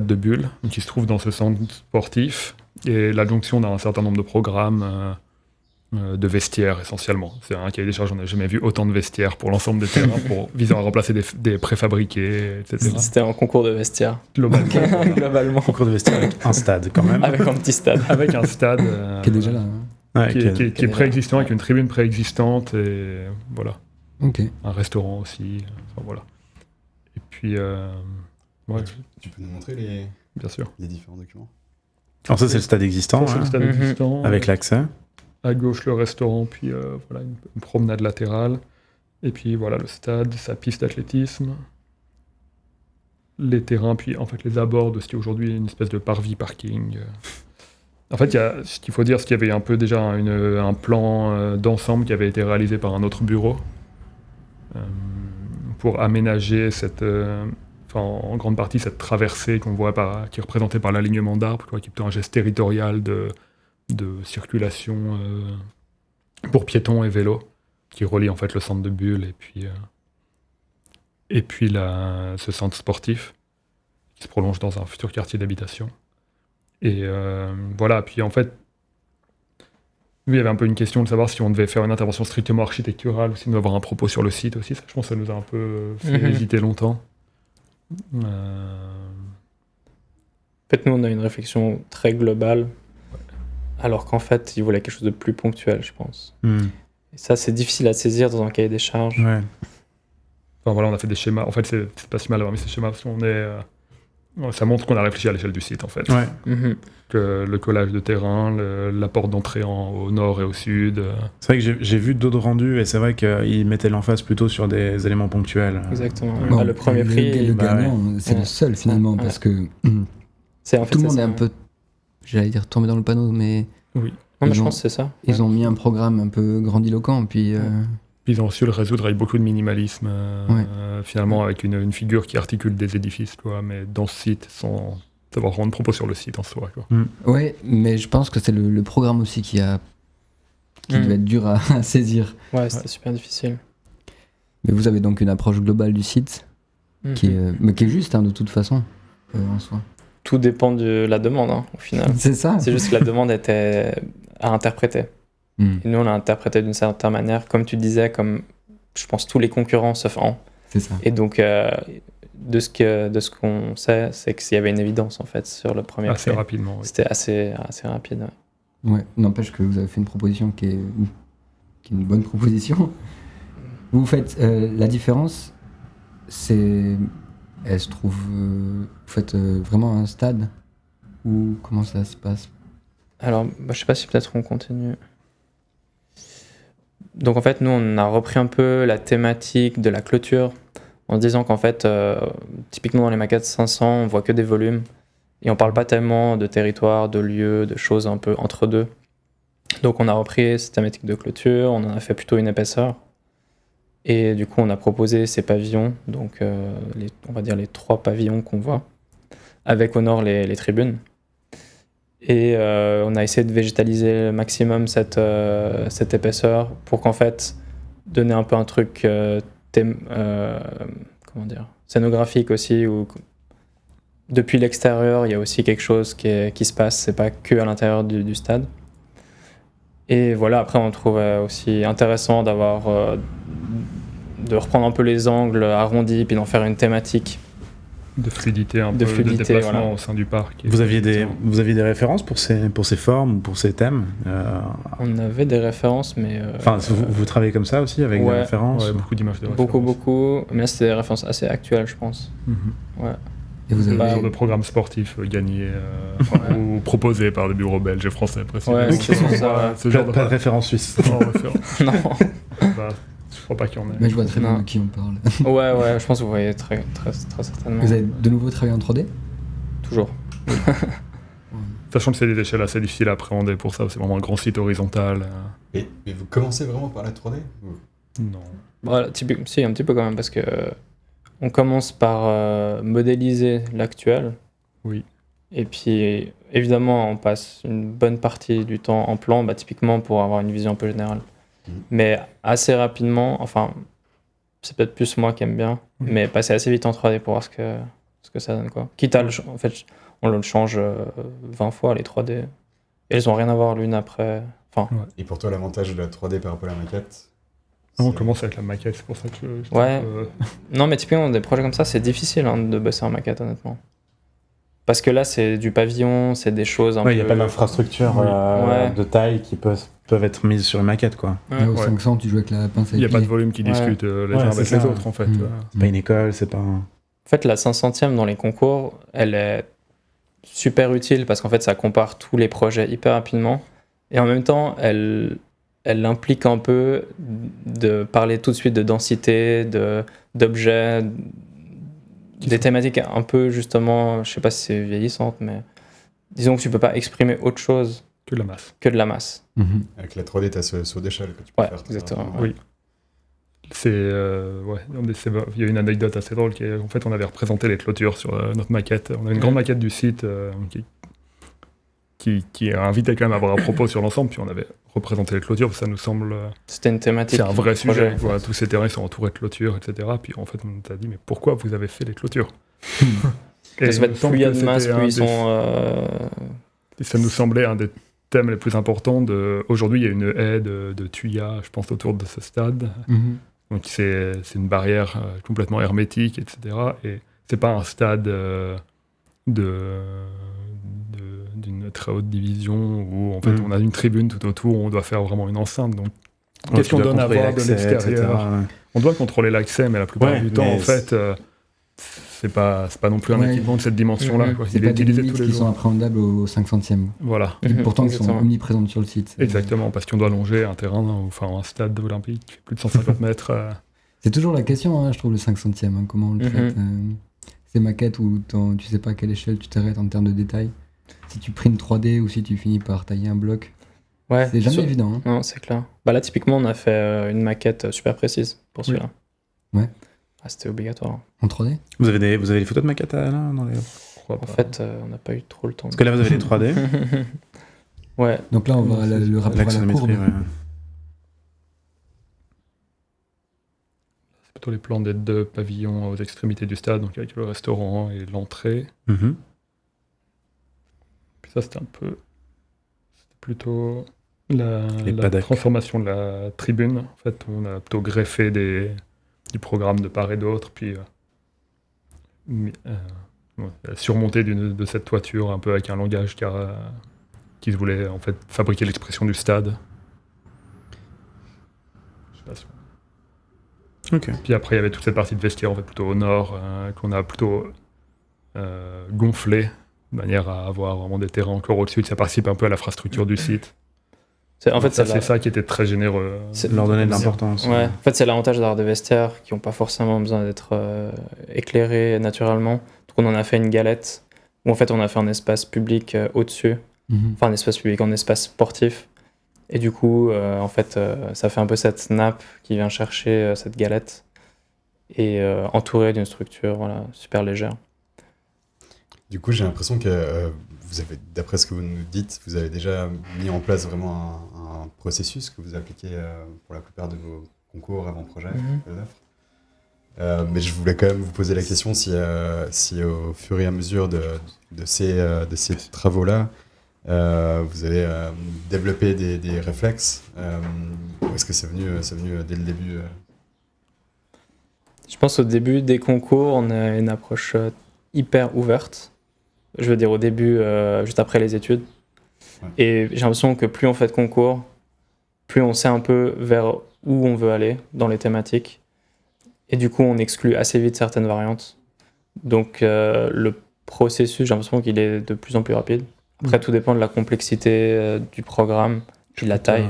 de Bulle, qui se trouve dans ce centre sportif, et l'adjonction d'un certain nombre de programmes de vestiaires essentiellement. C'est un cahier des charges, on n'a jamais vu autant de vestiaires pour l'ensemble des terrains, visant à remplacer des préfabriqués, etc. C'était un concours de vestiaire, Globalement, voilà. globalement, Concours de vestiaire avec un stade quand même. avec un petit stade. Avec un stade Qui est déjà là. Hein. Ouais, qui est préexistant, avec Ouais. une tribune préexistante, et voilà. Ok. Un restaurant aussi, enfin voilà. Et puis, ouais, Tu peux nous montrer bien sûr. les différents documents? Alors ça, c'est le stade existant, Ça, c'est le hein, stade Mhm. existant. avec l'accès. À gauche, le restaurant, puis voilà, une promenade latérale. Et puis voilà, le stade, sa piste d'athlétisme. Les terrains, puis en fait les abords de ce qui est aujourd'hui une espèce de parvis parking. En fait, ce qu'il faut dire, c'est qu'il y avait un peu déjà un plan d'ensemble qui avait été réalisé par un autre bureau pour aménager en grande partie cette traversée qu'on voit qui est représentée par l'alignement d'arbres, qui est plutôt un geste territorial de circulation pour piétons et vélos, qui relie en fait le centre de Bulle et puis ce centre sportif qui se prolonge dans un futur quartier d'habitation. Et voilà, puis en fait, lui, il y avait un peu une question de savoir si on devait faire une intervention strictement architecturale ou si on devait avoir un propos sur le site aussi. Ça, je pense que ça nous a un peu fait hésiter longtemps. En fait, nous, on a une réflexion très globale, alors qu'en fait, ils voulaient quelque chose de plus ponctuel, je pense. Et ça, c'est difficile à saisir dans un cahier des charges. Ouais. Enfin voilà, on a fait des schémas. En fait, c'est pas si mal d'avoir mis ces schémas parce qu'on ça montre qu'on a réfléchi à l'échelle du site, en fait. Ouais. Mhm. Que le collage de terrain, la porte d'entrée au nord et au sud. C'est vrai que j'ai vu d'autres rendus, et c'est vrai qu'ils mettaient l'emphase plutôt sur des éléments ponctuels. Exactement. Ouais. Bon, Ah, le premier prix, Le bah gagnant, c'est Ouais. le seul finalement, Ouais. parce que c'est en fait tout le c'est monde ça. est un peu, j'allais dire, tombé dans le panneau, mais Non, mais je ils ont- pense que c'est ça. ils ont mis un programme un peu grandiloquent, puis Puis ils ont su le résoudre avec beaucoup de minimalisme, finalement, avec une figure qui articule des édifices, mais dans ce site, sans savoir rendre propos sur le site en soi. Quoi. ouais, mais je pense que c'est le programme aussi qui devait être dur à saisir. Ouais, c'était super difficile. Mais vous avez donc une approche globale du site qui est, mais qui est juste de toute façon en soi. Tout dépend de la demande, au final. C'est ça. C'est juste que la demande était à interpréter. Et nous, on l'a interprété d'une certaine manière, comme tu disais, comme je pense tous les concurrents sauf un. C'est ça. Et donc, de ce qu'on sait, c'est qu'il y avait une évidence en fait sur le premier Assez prix. rapidement. Oui. C'était assez rapide. Ouais, n'empêche que vous avez fait une proposition qui est une bonne proposition. Vous faites la différence, elle se trouve, vous faites vraiment un stade ou comment ça se passe? Alors, je sais pas si peut-être on continue. Donc en fait, nous, on a repris un peu la thématique de la clôture en se disant qu'en fait, typiquement dans les maquettes 500, on voit que des volumes et on parle pas tellement de territoire, de lieux, de choses un peu entre deux. Donc on a repris cette thématique de clôture, on en a fait plutôt une épaisseur. Et du coup, on a proposé ces pavillons, donc on va dire les 3 pavillons qu'on voit, avec au nord les tribunes. Et on a essayé de végétaliser le maximum cette épaisseur pour qu'en fait, donner un peu un truc comment dire, scénographique aussi, où depuis l'extérieur, il y a aussi quelque chose qui se passe, c'est pas que à l'intérieur du stade. Et voilà, après on trouve aussi intéressant de reprendre un peu les angles arrondis, puis d'en faire une thématique. De fluidité, de déplacement voilà. au sein du parc. Vous aviez des références pour ces formes ou pour ces thèmes On avait des références, mais... Enfin, vous travaillez comme ça aussi, avec des références? Ouais, beaucoup d'images de référence. Beaucoup. Mais là, c'était des références assez actuelles, je pense. Ouais. Et vous avez Des genres de programmes sportifs gagnés ou proposés par des bureaux belges et français, précisément. Ouais, c'est ça. Ce genre Pas de référence suisse. Non, référence. Non. Bah, je crois pas qu'il y en ait. Mais je vois très bien Non. de qui on parle. Ouais, je pense que vous voyez très certainement. Vous avez de nouveau travaillé en 3D? Toujours. Sachant que c'est des échelles assez difficiles à appréhender pour ça, c'est vraiment un grand site horizontal. Mais vous commencez vraiment par la 3D Non. Voilà, si, un petit peu quand même, parce que on commence par modéliser l'actuel. Oui. Et puis, évidemment, on passe une bonne partie du temps en plan, typiquement pour avoir une vision un peu générale. Mais assez rapidement, enfin, c'est peut-être plus moi qui aime bien, mais passer assez vite en 3D pour voir ce que ça donne, quoi. Quitte à en fait, on le change 20 fois, les 3D. Et elles ont rien à voir l'une après. Enfin, Et pour toi, l'avantage de la 3D par rapport à la maquette On commence avec la maquette, c'est pour ça que je ouais. trouve, Non, mais typiquement, des projets comme ça, c'est difficile de bosser en maquette, honnêtement. Parce que là, c'est du pavillon, c'est des choses un peu... Il n'y a pas d'infrastructure de taille qui peuvent être mises sur une maquette, quoi. Au 500, tu joues avec la pince à il n'y a pas de épiler. volume qui discute les uns avec les autres, en fait. C'est pas une école, c'est pas... En fait, la 500e dans les concours, elle est super utile parce qu'en fait, ça compare tous les projets hyper rapidement. Et en même temps, elle implique un peu de parler tout de suite de densité, d'objets, des thématiques un peu, justement, je sais pas si c'est vieillissante, mais disons que tu peux pas exprimer autre chose Que de la masse. que de la masse. Avec la 3D, tu as ce saut d'échelle que tu peux Ouais, faire. exactement. Oui. Il y a une anecdote assez drôle en fait, on avait représenté les clôtures sur notre maquette. On a une grande maquette du site qui invitait quand même à avoir un propos sur l'ensemble, puis on avait représenté les clôtures, parce que ça nous semble... C'était une thématique. C'est un vrai du projet, sujet. en fait. Voilà, tous ces terrains sont entourés de clôtures, etc. Puis en fait, on t'a dit, mais pourquoi vous avez fait les clôtures? Parce que plus il y a de masse, plus ils sont... Et ça nous semblait un des thèmes les plus importants. Aujourd'hui, il y a une haie de tuyas, je pense, autour de ce stade. Donc c'est une barrière complètement hermétique, etc. Et c'est pas un stade d'une très haute division où en fait on a une tribune tout autour, on doit faire vraiment une enceinte. Donc qu'est-ce qu'on donne à voir de l'extérieur? On doit contrôler l'accès, mais la plupart du temps, en fait, c'est pas non plus un équipement de cette dimension-là. Quoi. C'est pas des limites qui sont appréhendables au 500e. Voilà. Et pourtant, ils sont Exactement. omniprésentes sur le site. Exactement, parce qu'on doit longer un terrain, enfin un stade olympique, plus de 150 mètres. C'est toujours la question, hein, je trouve, le 500e. Comment on le traite. Ces maquettes où tu sais pas à quelle échelle tu t'arrêtes en termes de détails. Si tu prints 3D ou si tu finis par tailler un bloc. Ouais, C'est jamais évident. Hein. Non, c'est clair. Là, typiquement, on a fait une maquette super précise pour celui-là. Ouais. Ah, c'était obligatoire. En 3D. Vous avez des photos de maquettes là dans les... En fait, on n'a pas eu trop le temps. Parce que là, vous avez les 3D. Ouais. Donc là, on va le rapport à la L'axonométrie, courbe. ouais. C'est plutôt les plans des 2 pavillons aux extrémités du stade, donc avec le restaurant et l'entrée. Mhm. Puis ça, c'était plutôt la Paddock. transformation de la tribune. En fait, on a plutôt greffé du programme de part et d'autre, puis surmonté de cette toiture un peu avec un langage qui qu'ils voulaient en fait fabriquer l'expression du stade. Je sais pas si- Ok. Puis après, il y avait toute cette partie de vestiaire, en fait, plutôt au nord, qu'on a plutôt gonflé, de manière à avoir vraiment des terrains encore au-dessus. Ça participe un peu à l'infrastructure du site. En fait, c'est ça qui était très généreux. Leur donner de l'importance. Ouais. En fait, c'est l'avantage d'avoir des vestiaires qui n'ont pas forcément besoin d'être éclairés naturellement. Donc, on en a fait une galette où en fait, on a fait un espace public au-dessus. Enfin, un espace public, un espace sportif. Et du coup, en fait, ça fait un peu cette nappe qui vient chercher cette galette et entourée d'une structure voilà, super légère. Du coup, j'ai l'impression que vous avez, d'après ce que vous nous dites, vous avez déjà mis en place vraiment un processus que vous appliquez pour la plupart de vos concours, avant-projets, mais je voulais quand même vous poser la question si au fur et à mesure de ces travaux-là, vous avez développé des réflexes, ou est-ce que c'est venu dès le début Je pense au début des concours, on a une approche hyper ouverte. Je veux dire au début, juste après les études. Ouais. Et j'ai l'impression que plus on fait de concours, plus on sait un peu vers où on veut aller dans les thématiques. Et du coup, on exclut assez vite certaines variantes. Donc le processus, j'ai l'impression qu'il est de plus en plus rapide. Après, tout dépend de la complexité du programme, puis de la taille.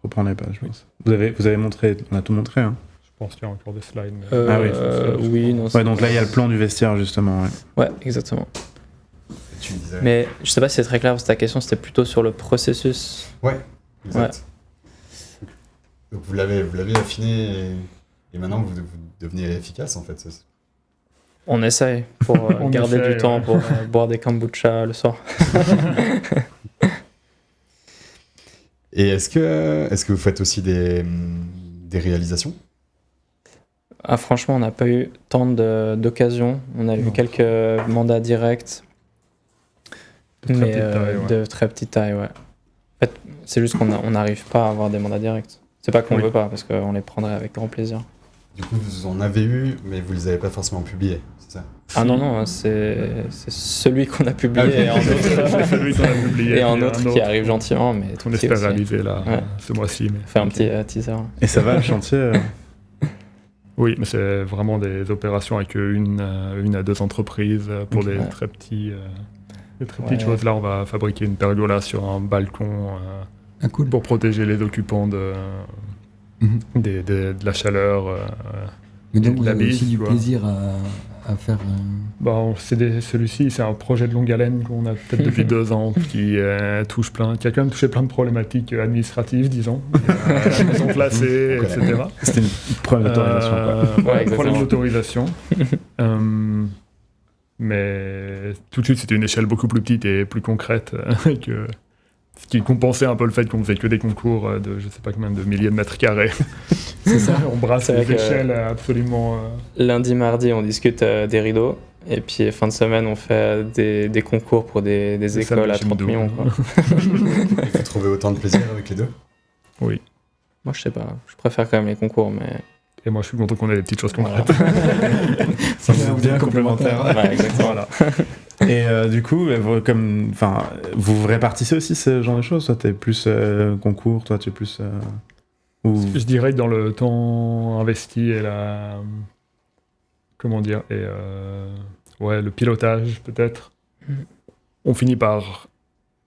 Reprendez pas, je pense. Vous avez montré, on a tout montré. Hein. Je pense qu'il y a encore des slides. Mais... Ah oui. Oui, non. Ouais, donc là, il y a le plan du vestiaire, justement. Ouais, Ouais, exactement. Tu me disais... Mais je sais pas si c'est très clair, parce que ta question, c'était plutôt sur le processus. Ouais, exact. Ouais. Donc vous l'avez affiné et maintenant vous devenez efficace en fait. On essaye pour garder du temps pour boire des kombucha le soir. Et est-ce que vous faites aussi des réalisations ? Ah, franchement, on n'a pas eu tant d'occasions. On a eu quelques mandats directs. De très petite taille, ouais. En fait, c'est juste qu'on n'arrive pas à avoir des mandats directs. C'est pas qu'on veut pas, parce qu'on les prendrait avec grand plaisir. Du coup, vous en avez eu, mais vous les avez pas forcément publiés, c'est ça ? Ah non, c'est celui qu'on a publié et un autre qui arrive gentiment. Mais on espère réaliser là, ce mois-ci. Mais... Faire un petit teaser. Et ça va, le chantier Oui, mais c'est vraiment des opérations avec une à deux entreprises pour des très petits... Des très petites choses. Là, on va fabriquer une pergola sur un balcon cool. Pour protéger les occupants de la chaleur. Mais donc, vous avez aussi du plaisir à faire. Celui-ci, c'est un projet de longue haleine qu'on a peut-être depuis 2 ans qui a quand même touché plein de problématiques administratives, disons. La maison classée, etc. C'était une problème d'autorisation. Problème d'autorisation. Mais tout de suite, c'était une échelle beaucoup plus petite et plus concrète ce qui compensait un peu le fait qu'on faisait que des concours de je sais pas combien de milliers de mètres carrés. C'est ça. On brasse les échelles absolument. Lundi, mardi, on discute des rideaux. Et puis fin de semaine, on fait des concours pour des écoles à 30 millions. Quoi. Vous trouvez autant de plaisir avec les deux ? Oui. Moi, je sais pas. Je préfère quand même les concours, mais... Et moi, je suis content qu'on ait des petites choses concrètes. Ça me bien complémentaire. Ouais, exactement. Voilà. Et du coup, vous répartissez aussi ce genre de choses ? Toi, t'es plus concours, toi, tu es plus... Je dirais que dans le temps investi et le pilotage, peut-être, on finit par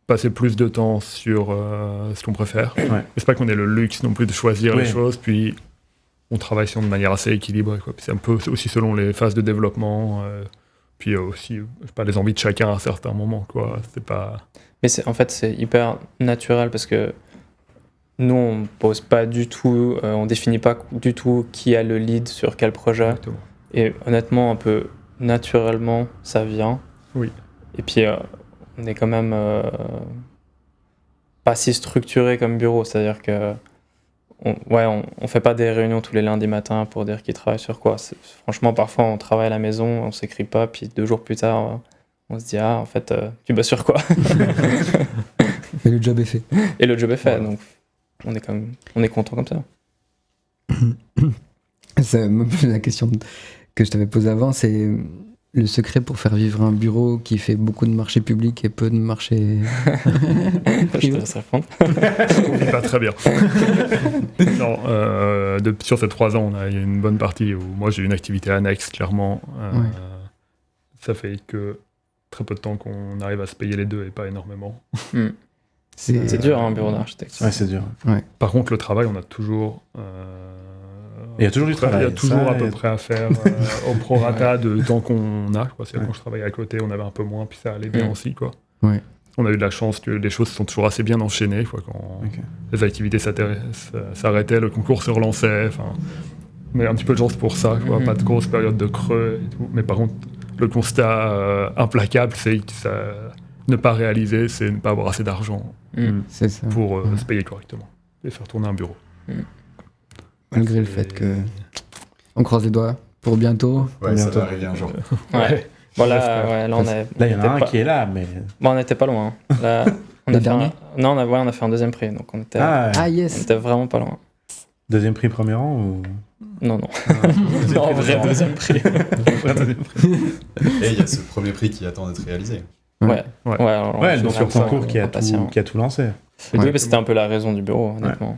passer plus de temps sur ce qu'on préfère. Ouais. Mais c'est pas qu'on ait le luxe non plus de choisir les choses, puis... On travaille de manière assez équilibrée. Quoi. Puis c'est un peu aussi selon les phases de développement, puis aussi les envies de chacun à un certain moment. Quoi. C'est pas... Mais en fait, c'est hyper naturel parce que nous, on pose pas du tout, on définit pas du tout qui a le lead sur quel projet. Exactement. Et honnêtement, un peu naturellement, ça vient. Oui. Et puis, on est quand même pas si structuré comme bureau, c'est-à-dire que on fait pas des réunions tous les lundis matins pour dire qui travaille sur quoi. Franchement, parfois, on travaille à la maison, on s'écrit pas, puis 2 jours plus tard, on se dit « Ah, en fait, tu bosses sur quoi ?» Et le job est fait. Et le job est fait, donc on est content comme ça. Ça me pose la question que je t'avais posée avant, c'est le secret pour faire vivre un bureau qui fait beaucoup de marchés publics et peu de marchés Je te privés? laisse répondre. On vit pas très bien. Non, sur ces 3 ans, on a une bonne partie où moi j'ai une activité annexe, clairement. Ouais. Ça fait que très peu de temps qu'on arrive à se payer les deux et pas énormément. C'est dur, un bureau d'architecture. Ouais, c'est dur. Par contre, le travail, on a toujours. Il y a toujours du travail. Il y a toujours Ça, à peu et- près à faire au prorata de temps qu'on a. Quoi. C'est-à-dire, quand je travaillais à côté, on avait un peu moins, puis ça allait bien aussi. Quoi. Ouais. On a eu de la chance que les choses sont toujours assez bien enchaînées. Quoi, quand Ok. les activités s'arrêtaient, le concours se relançait. Mais un petit peu de chance pour ça. Quoi. Pas de grosse période de creux et tout. Mais par contre, le constat implacable, c'est que ne pas réaliser, c'est ne pas avoir assez d'argent C'est ça. pour se payer correctement et faire tourner un bureau. Malgré le fait que. On croise les doigts pour bientôt. Ouais, ça Bientôt. va arriver un jour. Ouais. Bon, là, on a. Là, il y en a un pas- qui est là, mais. Bon, on n'était pas loin. Là, on Le a fait dernier Non, on a fait un deuxième prix, donc on était Ah on yes. était vraiment pas loin. Deuxième prix, premier rang ou. Non. Non, vrai deuxième prix. Et il y a ce premier prix qui attend d'être réalisé. Ouais. Ouais. alors, Ouais, on donc fait le vraiment concours qui a impatient. tout lancé. Oui, mais c'était un peu la raison du bureau, honnêtement.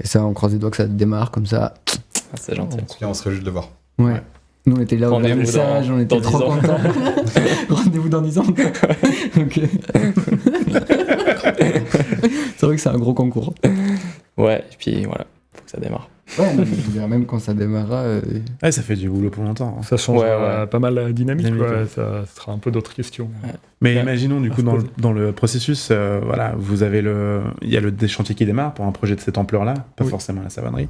Et ça, on croise les doigts que ça démarre comme ça. Ah, c'est gentil. En tout cas, on se réjouit de le voir. Ouais. Nous, on était là au Rendez-vous vernissage, dans- on était dans trop 10 ans. contents. Rendez-vous dans 10 ans. Ok. C'est vrai que c'est un gros concours. Ouais, et puis voilà, faut que ça démarre. Ouais, mais je veux dire, même quand ça démarrera. Ouais, ça fait du boulot pour longtemps. Ça change Ouais. pas mal la dynamique. Dynamique, Quoi. ouais. Ça sera un peu d'autres questions. Mais Ouais. imaginons, du coup, dans le processus, voilà, vous avez il y a des chantiers qui démarrent pour un projet de cette ampleur-là, pas Oui. forcément la savonnerie.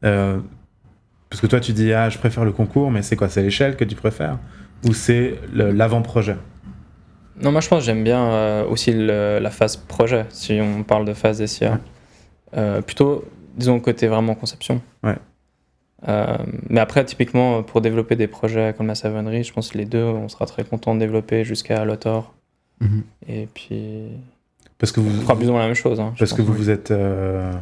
Parce que toi, tu dis, je préfère le concours, mais c'est quoi? C'est l'échelle que tu préfères? Ou c'est l'avant-projet? Non, moi je pense que j'aime bien aussi la phase projet, si on parle de phase SIA. Plutôt, disons, côté vraiment conception. Ouais. Mais après, typiquement, pour développer des projets comme la savonnerie, je pense que les deux, on sera très content de développer jusqu'à l'auteur. Mhm. Et puis, Parce que on vous, fera plus ou moins la même chose. Hein, je parce que pense. vous êtes, on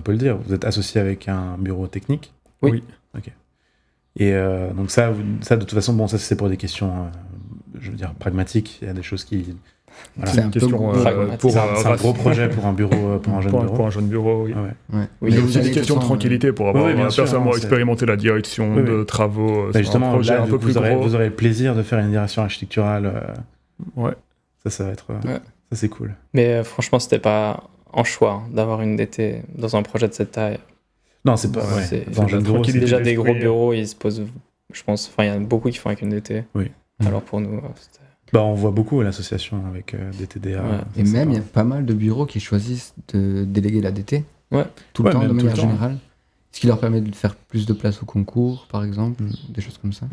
peut le dire, vous êtes associé avec un bureau technique. Oui. Ok. Et donc ça, de toute façon, bon, ça c'est pour des questions, je veux dire, pragmatiques. Il y a des choses qui... Voilà. C'est un Une peu question gros. pragmatique. pour C'est un Rac- gros projet pour un bureau, pour un jeune bureau. Pour un jeune bureau, oui. Ah ouais. Ouais. Oui, Il y a vous aussi allez des questions de tout le temps, tranquillité pour avoir Oui, bien sûr, personnellement c'est- expérimenté la direction Oui, de oui. travaux Bah, sur justement, un projet là, un peu plus vous gros. aurez le plaisir de faire une direction architecturale. Ouais. Ça va être... Ouais. Ça, c'est cool. Mais franchement, c'était pas un choix d'avoir une DT dans un projet de cette taille. Non, c'est pas... Ouais, Ouais. c'est- Dans un jeune bureau, tranquillité. c'est... Déjà, des gros d'esprit. bureaux, ils se posent, je pense, enfin, il y en a beaucoup qui font avec une DT. Oui. Alors pour nous, c'était... Bah, on voit beaucoup à l'association avec des TDA. Ouais. Ça, Et c'est même, pas- il y a pas mal de bureaux qui choisissent de déléguer la DT. Ouais. Tout le Ouais, temps, de même tout le manière temps. générale. Ce qui leur permet de faire plus de place au concours, par exemple, des choses comme ça.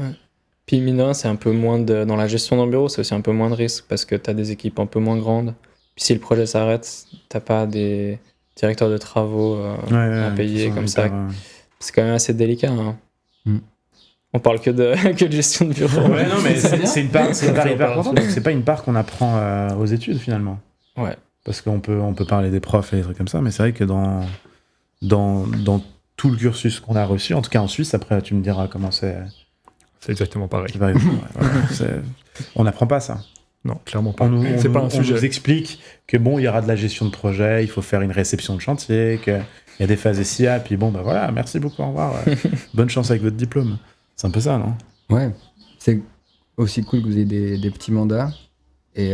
Puis mine de rien, c'est un peu moins de... Dans la gestion d'un bureau, c'est aussi un peu moins de risque parce que tu as des équipes un peu moins grandes. Puis si le projet s'arrête, t'as pas des directeurs de travaux à payer qui sont comme ça. hyper, C'est quand même assez délicat. Hein. Mm. On parle que de gestion de bureau. Ouais, non, mais C'est bien. c'est une part, c'est une part C'est hyper pas importante parce que c'est pas une part qu'on apprend aux études finalement. Ouais. Parce qu'on peut parler des profs et des trucs comme ça, mais c'est vrai que dans tout le cursus qu'on a reçu, en tout cas en Suisse, après tu me diras comment c'est. C'est exactement pareil. Ouais, voilà, on n'apprend pas ça. Non, clairement pas. On C'est pas un on sujet. nous explique que bon, il y aura de la gestion de projet, il faut faire une réception de chantier, qu'il y a des phases SIA, puis bon, bah voilà, merci beaucoup, au revoir. Bonne chance avec votre diplôme. C'est un peu ça, non? Ouais. C'est aussi cool que vous ayez des petits mandats. Et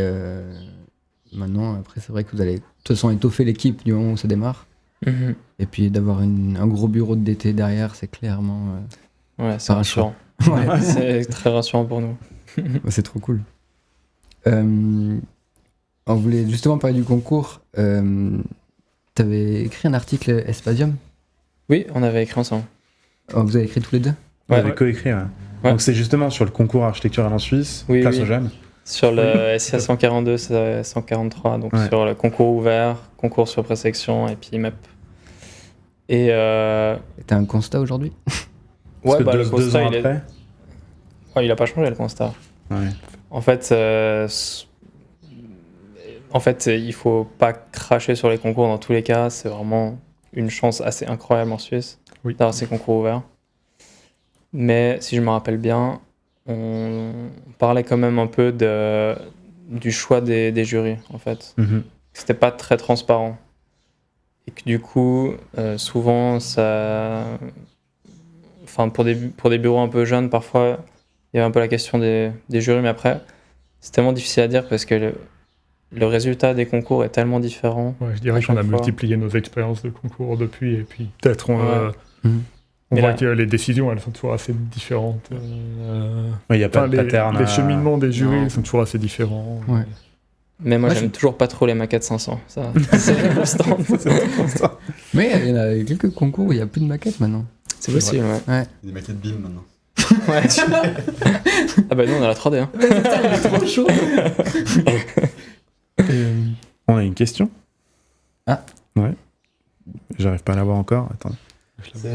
maintenant, après, c'est vrai que vous allez de toute façon étoffer l'équipe du moment où ça démarre. Mhm. Et puis d'avoir un gros bureau de DT derrière, c'est clairement. Ouais, c'est Par rassurant. Ouais. C'est très rassurant pour nous. C'est trop cool. On voulait justement parler du concours. T'avais écrit un article Espasium. Oui, on avait écrit ensemble. Oh, vous avez écrit tous les deux? On Ouais. avait coécrit. Ouais. Ouais. Donc c'est justement sur le concours architectural en Suisse, Oui, place oui. aux jeunes. Sur le SIA 142, c'est 143, donc Ouais. sur le concours ouvert, concours sur présélection et puis IMEP. Et T'as un constat aujourd'hui? Parce ouais, que bah, deux le constat, ans il est... après. Ouais, il a pas changé le constat. Ouais. En fait, il faut pas cracher sur les concours dans tous les cas. C'est vraiment une chance assez incroyable en Suisse Oui. d'avoir ces concours ouverts. Mais si je me rappelle bien, on parlait quand même un peu du choix des jurys, en fait. C'était pas très transparent. Et que du coup, souvent, ça... Enfin, pour des bureaux un peu jeunes, parfois, il y avait un peu la question des jurys, mais après, c'est tellement difficile à dire parce que le résultat des concours est tellement différent. Ouais, je dirais qu'on a multiplié nos expériences de concours depuis, et puis peut-être on voit que les décisions, elles sont toujours assez différentes. Il n'y a pas de pattern. Les cheminements des jurys sont toujours assez différents. Ouais. Mais moi, j'aime toujours pas trop les maquettes 500. Ça, c'est constant. Mais il y en a quelques concours où il n'y a plus de maquettes maintenant. C'est possible, ouais. Des maquettes BIM maintenant. Ouais. Ah bah nous, on a la 3D. Hein. Il est trop chaud. On a une question. Ah. Ouais. J'arrive pas à la voir encore. Attendez.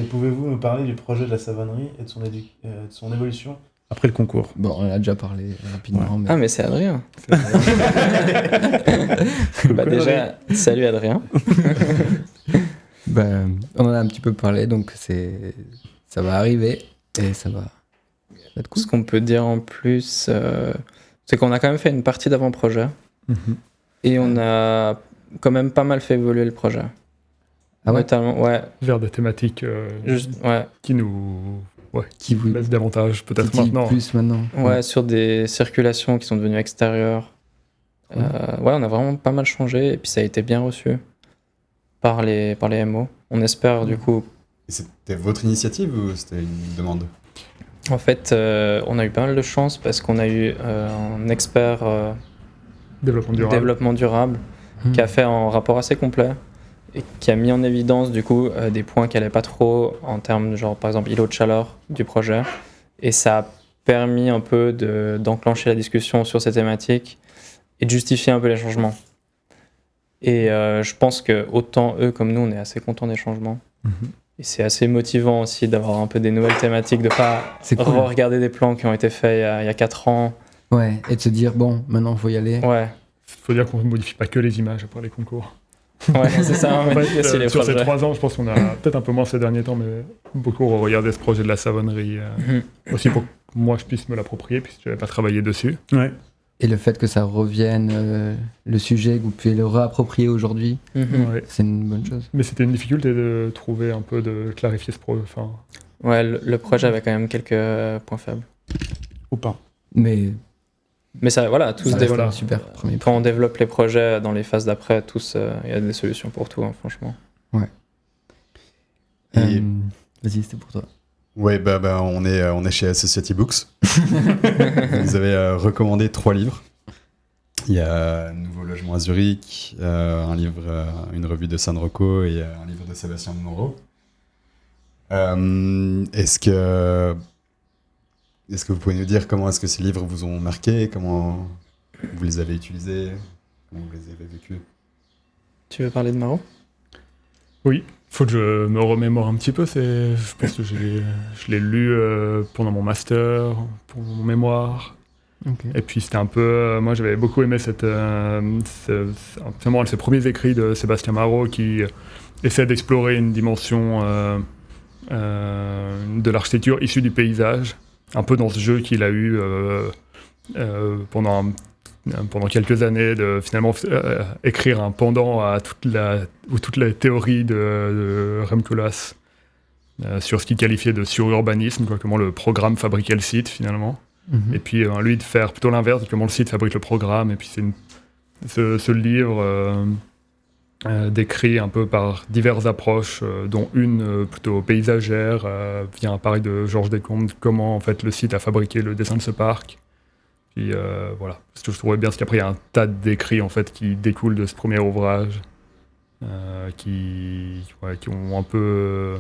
Pouvez-vous me parler du projet de la savonnerie et de son évolution après le concours? Bon, on en a déjà parlé rapidement. Ouais. Mais... Ah, mais c'est Adrien. Bah déjà, salut Adrien. On en a un petit peu parlé, donc ça va arriver et ça va être cool. Ce qu'on peut dire en plus, c'est qu'on a quand même fait une partie d'avant-projet et on a quand même pas mal fait évoluer le projet. Ah ouais? Notamment, ouais. Vers des thématiques qui nous Qui vous plaisent davantage, peut-être maintenant. Plus maintenant. Ouais, sur des circulations qui sont devenues extérieures. Ouais, on a vraiment pas mal changé et puis ça a été bien reçu par les MO. On espère du coup. Et c'était votre initiative ou c'était une demande? En fait, on a eu pas mal de chance parce qu'on a eu un expert développement durable qui a fait un rapport assez complet et qui a mis en évidence du coup des points qui n'allaient pas trop en termes de genre par exemple îlot de chaleur du projet, et ça a permis un peu d'enclencher la discussion sur ces thématiques et de justifier un peu les changements. Et je pense que autant eux comme nous on est assez contents des changements. Et c'est assez motivant aussi d'avoir un peu des nouvelles thématiques, de pas regarder des plans qui ont été faits il y a 4 ans. Ouais, et de se dire bon, maintenant il faut y aller. Ouais. Faut dire qu'on ne modifie pas que les images après les concours. Ouais, c'est ça. En fait, les sur ces 3 ans, je pense qu'on a peut-être un peu moins ces derniers temps, mais beaucoup regardé ce projet de la savonnerie. Aussi pour que moi je puisse me l'approprier, puisque je n'avais pas travaillé dessus. Ouais. Et le fait que ça revienne, le sujet, que vous pouvez le réapproprier aujourd'hui, c'est une bonne chose. Mais c'était une difficulté de trouver un peu, de clarifier ce projet. Ouais, le projet avait quand même quelques points faibles. Ou pas. Mais ça, voilà, tout se développe. Super. Quand on développe les projets dans les phases d'après, il y a des solutions pour tout, hein, franchement. Ouais. Vas-y, c'était pour toi. Ouais, on est chez Associative Books. Vous avez recommandé 3 livres. Il y a Un nouveau logement à Zurich, un livre, une revue de San Rocco et un livre de Sébastien Moreau. Est-ce que vous pouvez nous dire comment est-ce que ces livres vous ont marqué, comment vous les avez utilisés, comment vous les avez vécus? Tu veux parler de Maro? Oui. Faut que je me remémore un petit peu. Je pense que je l'ai lu pendant mon master, pour mon mémoire. Okay. Et puis c'était un peu... moi j'avais beaucoup aimé ces premiers écrits de Sébastien Marot qui essaie d'explorer une dimension de l'architecture issue du paysage. Un peu dans ce jeu qu'il a eu pendant quelques années, de finalement écrire un pendant à toute la théorie de Rem Koolhaas sur ce qu'il qualifiait de sururbanisme, comment le programme fabriquait le site finalement. Et puis lui de faire plutôt l'inverse, comment le site fabrique le programme. Et puis ce livre décrit un peu par diverses approches, dont une plutôt paysagère, vient apparaître de Georges Descombes, comment en fait le site a fabriqué le dessin de ce parc. Puis voilà, ce que je trouvais bien, c'est qu'après il y a un tas d'écrits en fait qui découlent de ce premier ouvrage, qui ont un peu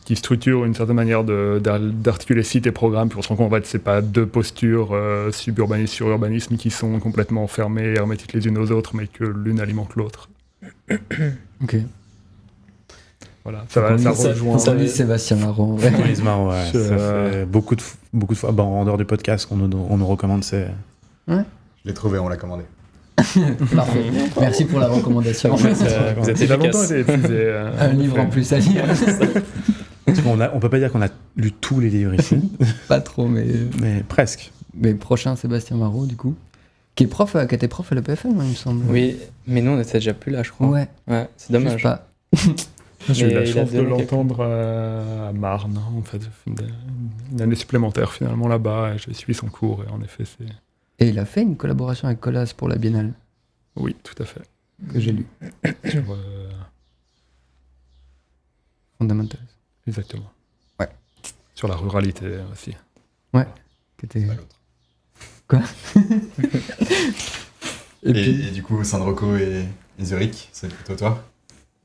qui structurent une certaine manière d'articuler site et programme. Puis on se rend compte en fait c'est pas 2 postures suburbanisme sururbanisme qui sont complètement fermées et hermétiques les unes aux autres, mais que l'une alimente l'autre. Ok. Voilà, ça rejoint. Ça dit Sébastien Marot. Maurice Marot, ouais. Ça fait beaucoup de fois. Bon, en dehors du podcast, on nous recommande ces. Ouais. Je l'ai trouvé, on l'a commandé. Parfait. Merci pour la recommandation. Vous êtes Il a longtemps efficace. été épuisé. Un livre en plus à lire. Parce on peut pas dire qu'on a lu tous les livres ici, Pas trop, mais presque. prochain Sébastien Marot, du coup. Qui était prof à l'EPFL, moi, il me semble. Oui, mais nous, on était déjà plus là, je crois. Ouais, Ouais, c'est je sais dommage. pas. J'ai eu Mais la il a chance de donné l'entendre à Marne, en fait. Une année supplémentaire finalement là-bas, et j'ai suivi son cours, et en effet, c'est. Et il a fait une collaboration avec Colas pour la Biennale, Oui, tout à fait. que j'ai lu. Sur, Fondamentals. exactement. Ouais. Sur la ruralité aussi. Qui était... Pas l'autre. Quoi Et, puis, et du coup, San Rocco et Zurich, c'est plutôt toi?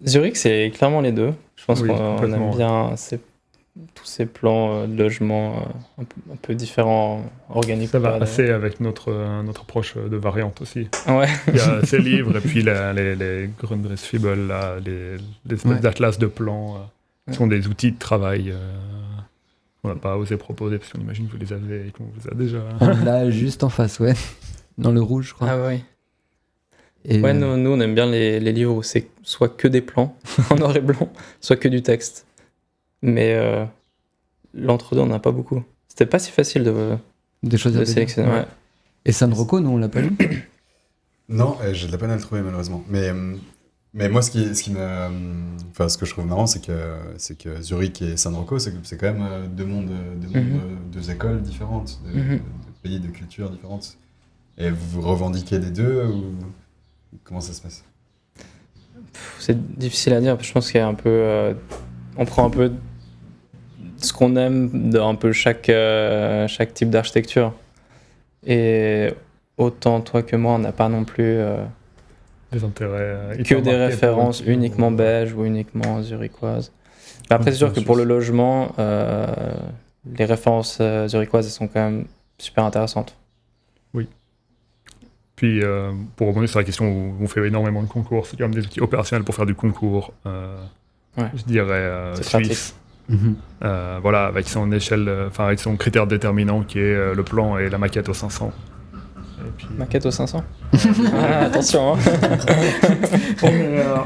Zurich, c'est clairement les deux. Je pense Oui, qu'on complètement, aime bien tous ces plans de logement un peu différents, organiques. Ça va assez avec notre approche de variante aussi. Ouais. Il y a ces livres et puis les Grundrissfibel, là, les espèces Ouais. d'atlas de plans, qui sont des outils de travail qu'on n'a pas osé proposer parce qu'on imagine que vous les avez et qu'on vous a déjà. on l'a juste en face, ouais. Dans le rouge, je crois. Ah oui. Et, Ouais, nous, on aime bien les livres où c'est soit que des plans en noir et blanc, soit que du texte. Mais l'entre-deux, on n'a pas beaucoup. C'était pas si facile des choses à de dire. sélectionner. Ouais. Et San Rocco, nous, on l'a pas lu. Non, j'ai de la peine à le trouver malheureusement. Mais moi, ce que je trouve marrant, c'est que Zurich et San Rocco, c'est quand même deux mondes, deux écoles différentes, de pays, de cultures différentes. Et vous revendiquez les deux ou comment ça se passe? C'est difficile à dire. Je pense qu'il y a un peu. On prend un peu ce qu'on aime dans un peu chaque type d'architecture. Et autant toi que moi, on n'a pas non plus Des intérêts. que hyper des marqués références pour le- uniquement belges ou uniquement zurichoises. Mais après, c'est sûr que pour le logement, les références zurichoises, elles sont quand même super intéressantes. Puis, pour rebondir sur la question où on fait énormément de concours, c'est quand même des outils opérationnels pour faire du concours, Ouais. je dirais, C'est suisse. Voilà, avec son échelle, avec son critère déterminant qui est le plan et la maquette au 500. Et puis, Maquette au 500. Ah, attention, hein.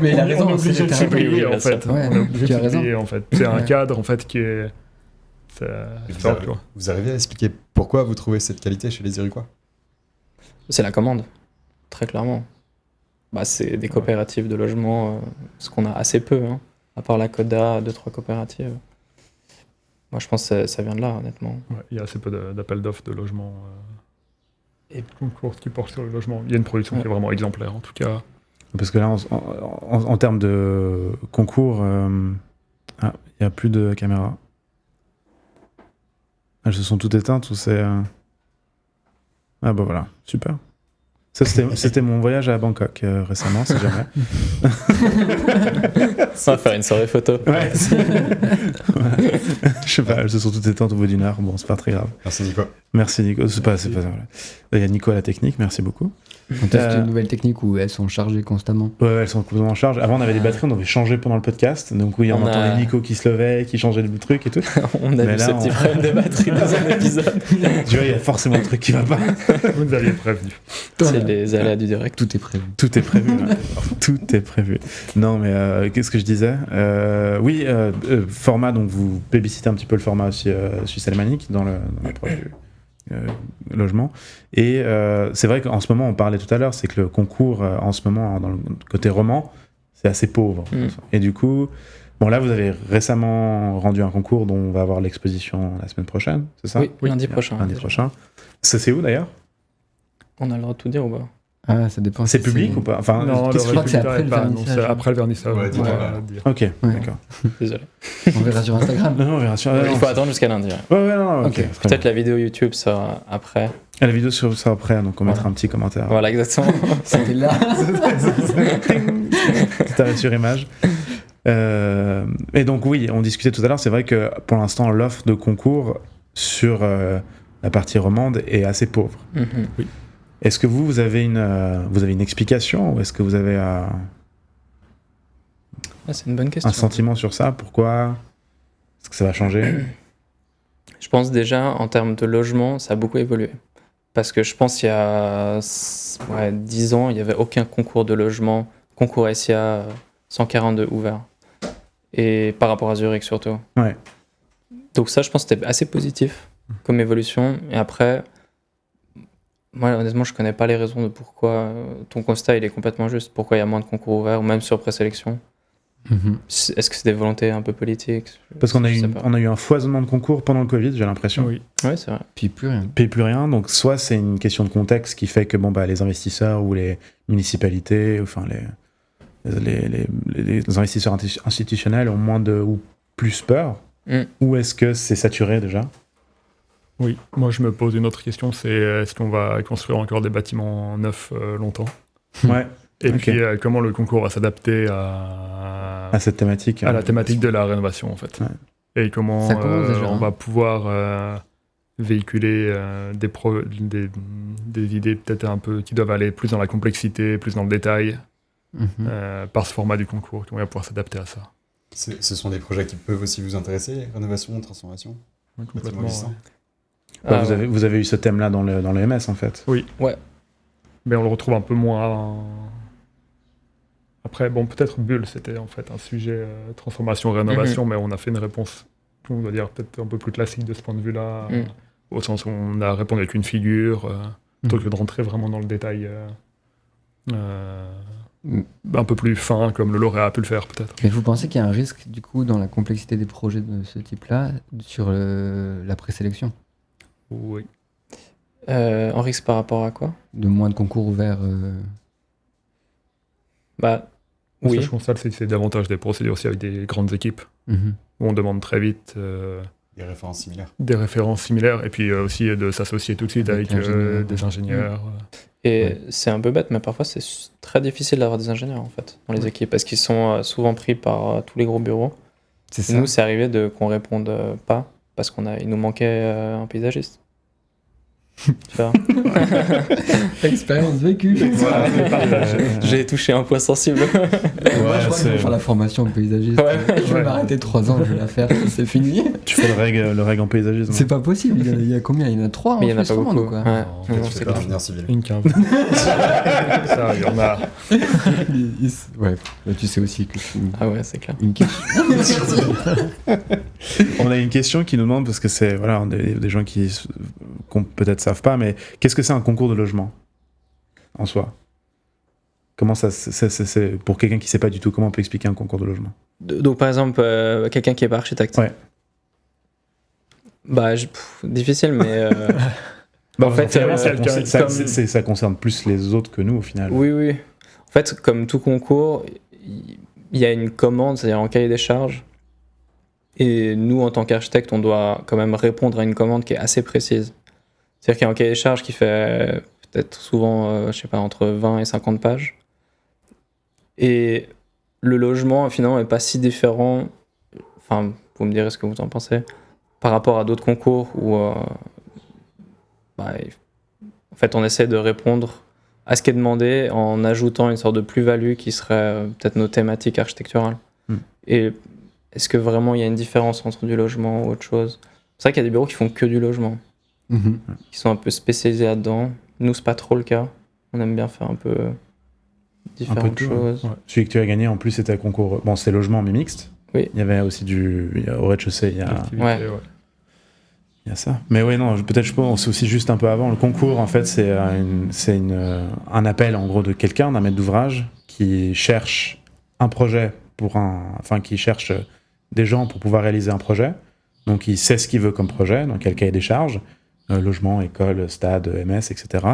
Mais il a raison, on est obligé c'est de déterminant. publier Oui, en bien fait. sûr. Ouais, On est obligé tu as de raison. publier en fait. C'est un Ouais. cadre en fait qui est. C'est fort, quoi. Vous arrivez à expliquer pourquoi vous trouvez cette qualité chez les Iroquois? C'est la commande, très clairement. Bah, c'est des coopératives de logement, ce qu'on a assez peu, hein. À part la Coda, 2-3 coopératives. Moi, je pense que ça vient de là, honnêtement. Ouais, il y a assez peu d'appels d'offres de logement et de concours qui portent sur le logement. Il y a une production qui est vraiment exemplaire en tout cas. Parce que là, en termes de concours, il n'y a plus de caméras. Elles se sont toutes éteintes ou c'est... Ah bah voilà, super. Ça, c'était mon voyage à Bangkok récemment, si jamais. Ça va faire une soirée photo. Ouais. Ouais. Je sais pas, elles se sont toutes éteintes au bout d'une heure. Bon, c'est pas très grave. Merci Nico. Merci Nico. C'est pas voilà. Il y a Nico à la technique, merci beaucoup. On teste une nouvelle technique où elles sont chargées constamment. Ouais, elles sont complètement en charge. Avant, on avait des batteries, on avait changé pendant le podcast. Donc oui, on entendait Nico qui se levait, qui changeait de truc et tout. On a Mais vu là, ces petits problèmes de batterie dans un épisode. Tu vois, il y a forcément un truc qui va pas. Vous nous aviez prévenu. C'est les aléas du direct. Tout est prévu. Tout est prévu. Là. Tout est prévu. Non, mais qu'est-ce que je disais Oui, format, donc vous plébiscitez un petit peu le format aussi suisse alémanique dans l'approche du logement. Et c'est vrai qu'en ce moment, on parlait tout à l'heure, c'est que le concours, en ce moment, dans le côté roman, c'est assez pauvre. Et du coup, bon, là, vous avez récemment rendu un concours dont on va avoir l'exposition la semaine prochaine, c'est ça? Oui, lundi prochain. Lundi prochain. Ça, c'est où d'ailleurs? On a le droit de tout dire ou pas? Ah, ça dépend. C'est si public ou pas? Enfin, Non, qu'est-ce je crois que c'est après résultat le est pas vernissage. annoncé. Après le vernissage. Ouais, on pourra ouais. dire. Ok, d'accord. Désolé. On verra sur Instagram. Non, on verra sur. Il faut attendre jusqu'à lundi. Ouais, non, ok. Ok. très Peut-être bien. la vidéo YouTube sera après. La vidéo sur ça après, donc on mettra un petit commentaire. Voilà, exactement. C'était là. Tout arrive sur image. Et donc oui, on discutait tout à l'heure, c'est vrai que pour l'instant l'offre de concours sur la partie romande est assez pauvre. Mhm. Est-ce que vous avez une explication ou est-ce que vous avez Ah, c'est une bonne question. un sentiment sur ça? Pourquoi? Est-ce que ça va changer? Je pense déjà, en termes de logement, ça a beaucoup évolué. Parce que je pense qu'il y a 10 ans, il n'y avait aucun concours de logement, concours SIA 142 ouvert. et par rapport à Zurich surtout. Ouais. Donc ça, je pense que c'était assez positif comme évolution. Et après, moi, honnêtement, je connais pas les raisons de pourquoi ton constat il est complètement juste. Pourquoi il y a moins de concours ouverts, ou même sur présélection. Est-ce que c'est des volontés un peu politiques? Parce qu'on a, Je sais eu pas. on a eu un foisonnement de concours pendant le Covid, j'ai l'impression. Oui. Ouais, c'est vrai. Puis plus rien. Paye plus rien, donc soit c'est une question de contexte qui fait que les investisseurs ou les municipalités, enfin les investisseurs institutionnels ont moins ou plus peur, ou est-ce que c'est saturé déjà? Oui, moi je me pose une autre question, c'est est-ce qu'on va construire encore des bâtiments neufs longtemps? Ouais. Et Ok. puis comment le concours va s'adapter à cette thématique. la thématique de la rénovation en fait. Ouais. Et comment Ça commence déjà, on va pouvoir véhiculer des idées peut-être un peu qui doivent aller plus dans la complexité, plus dans le détail, par ce format du concours, qu'on va pouvoir s'adapter à ça. Ce sont des projets qui peuvent aussi vous intéresser, rénovation, transformation, Oui, bâtiment complètement. existant. Vous avez eu ce thème-là dans le MS en fait. Oui. Ouais. Mais on le retrouve un peu moins. Après, peut-être Bulle, c'était en fait un sujet transformation-rénovation, mais on a fait une réponse, on va dire, peut-être un peu plus classique de ce point de vue-là, au sens où on a répondu avec une figure, plutôt que de rentrer vraiment dans le détail un peu plus fin, comme le lauréat a pu le faire, peut-être. Mais vous pensez qu'il y a un risque, du coup, dans la complexité des projets de ce type-là, sur la présélection? Oui. En risque par rapport à quoi? De moins de concours ouverts Bah, Ça, oui. je constate que c'est davantage des procédures aussi avec des grandes équipes, où on demande très vite Des références similaires. des références similaires, et puis aussi de s'associer tout de suite avec des ingénieurs. Et c'est un peu bête, mais parfois c'est très difficile d'avoir des ingénieurs en fait dans les équipes parce qu'ils sont souvent pris par tous les gros bureaux. C'est Et ça. nous, c'est arrivé qu'on réponde pas parce il nous manquait un paysagiste. Tu vois. Expérience vécue. J'ai touché un point sensible. Moi, je crois que je vais faire la formation de paysagiste. Ouais. Je vais m'arrêter 3 ans, je vais la faire, c'est fini. Tu fais le règle en paysagisme. C'est pas possible, il y a combien? Il y en a 3 Mais il y en a Suisse pas romande, beaucoup. ou quoi? Ouais. Peut-être Non, que c'est c'est pas clair. ingénieur civil. Une quinze. Ça, il y en a. Ouais, bah, tu sais aussi que je suis Ah ouais, c'est clair. une quiche. On a une question qui nous demande, parce que c'est des gens qui peut-être savent pas, mais qu'est-ce que c'est un concours de logement en soi? Comment ça, c'est pour quelqu'un qui sait pas du tout, comment on peut expliquer un concours de logement? Donc par exemple, quelqu'un qui est pas architecte. Ouais. Bah, difficile, mais en fait, ça concerne plus les autres que nous au final. oui. En fait, comme tout concours, il y a une commande, c'est-à-dire un cahier des charges. Et nous, en tant qu'architecte, on doit quand même répondre à une commande qui est assez précise. C'est-à-dire qu'il y a un cahier des charges qui fait peut-être souvent, je sais pas, entre 20 et 50 pages. Et le logement, finalement, n'est pas si différent. Enfin, vous me direz ce que vous en pensez. Par rapport à d'autres concours où, en fait, on essaie de répondre à ce qui est demandé en ajoutant une sorte de plus-value qui serait peut-être nos thématiques architecturales. Et est-ce que vraiment il y a une différence entre du logement ou autre chose? C'est vrai qu'il y a des bureaux qui font que du logement, qui sont un peu spécialisés là-dedans. Nous, c'est pas trop le cas. On aime bien faire un peu différentes choses. Ouais. Celui que tu as gagné, en plus, c'était un concours. Bon, c'était logement, mais mixte. Oui. Il y avait aussi au rez-de-chaussée, il y a ça. Mais oui, non, peut-être je pense aussi juste un peu avant. Le concours, en fait, c'est un appel, en gros, de quelqu'un, d'un maître d'ouvrage, qui cherche un projet qui cherche des gens pour pouvoir réaliser un projet. Donc, il sait ce qu'il veut comme projet, donc il y a le cahier des charges, logement, école, stade, MS, etc.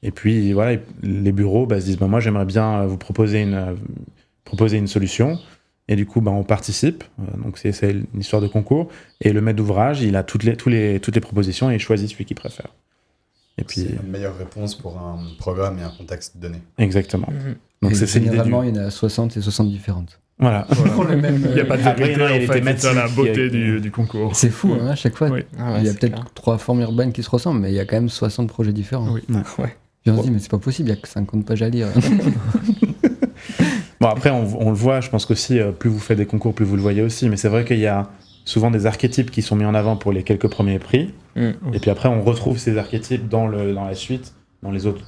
Et puis, voilà, les bureaux se disent, moi, j'aimerais bien vous proposer une solution. Et du coup, on participe. Donc, c'est une histoire de concours. Et le maître d'ouvrage, il a toutes les propositions et il choisit celui qu'il préfère. Et puis, c'est une meilleure réponse pour un programme et un contexte donné. Exactement. Donc, et c'est l'idée généralement, il y en a 60 et 60 différentes. Voilà. Il n'y a pas de vérité, Après, il y a en les fait, c'est ça la thématiques beauté qui- du concours. C'est fou, à chaque fois. Oui. Ah ouais, Il y a c'est peut-être clair. 3 formes urbaines qui se ressemblent, mais il y a quand même 60 projets différents. Oui. Ouais. Puis on se dit, mais c'est pas possible, il y a que 50 pages à lire. Bon, après, on le voit, je pense qu'aussi, plus vous faites des concours, plus vous le voyez aussi, mais c'est vrai qu'il y a souvent des archétypes qui sont mis en avant pour les quelques premiers prix, et puis après, on retrouve ces archétypes dans la suite, dans les autres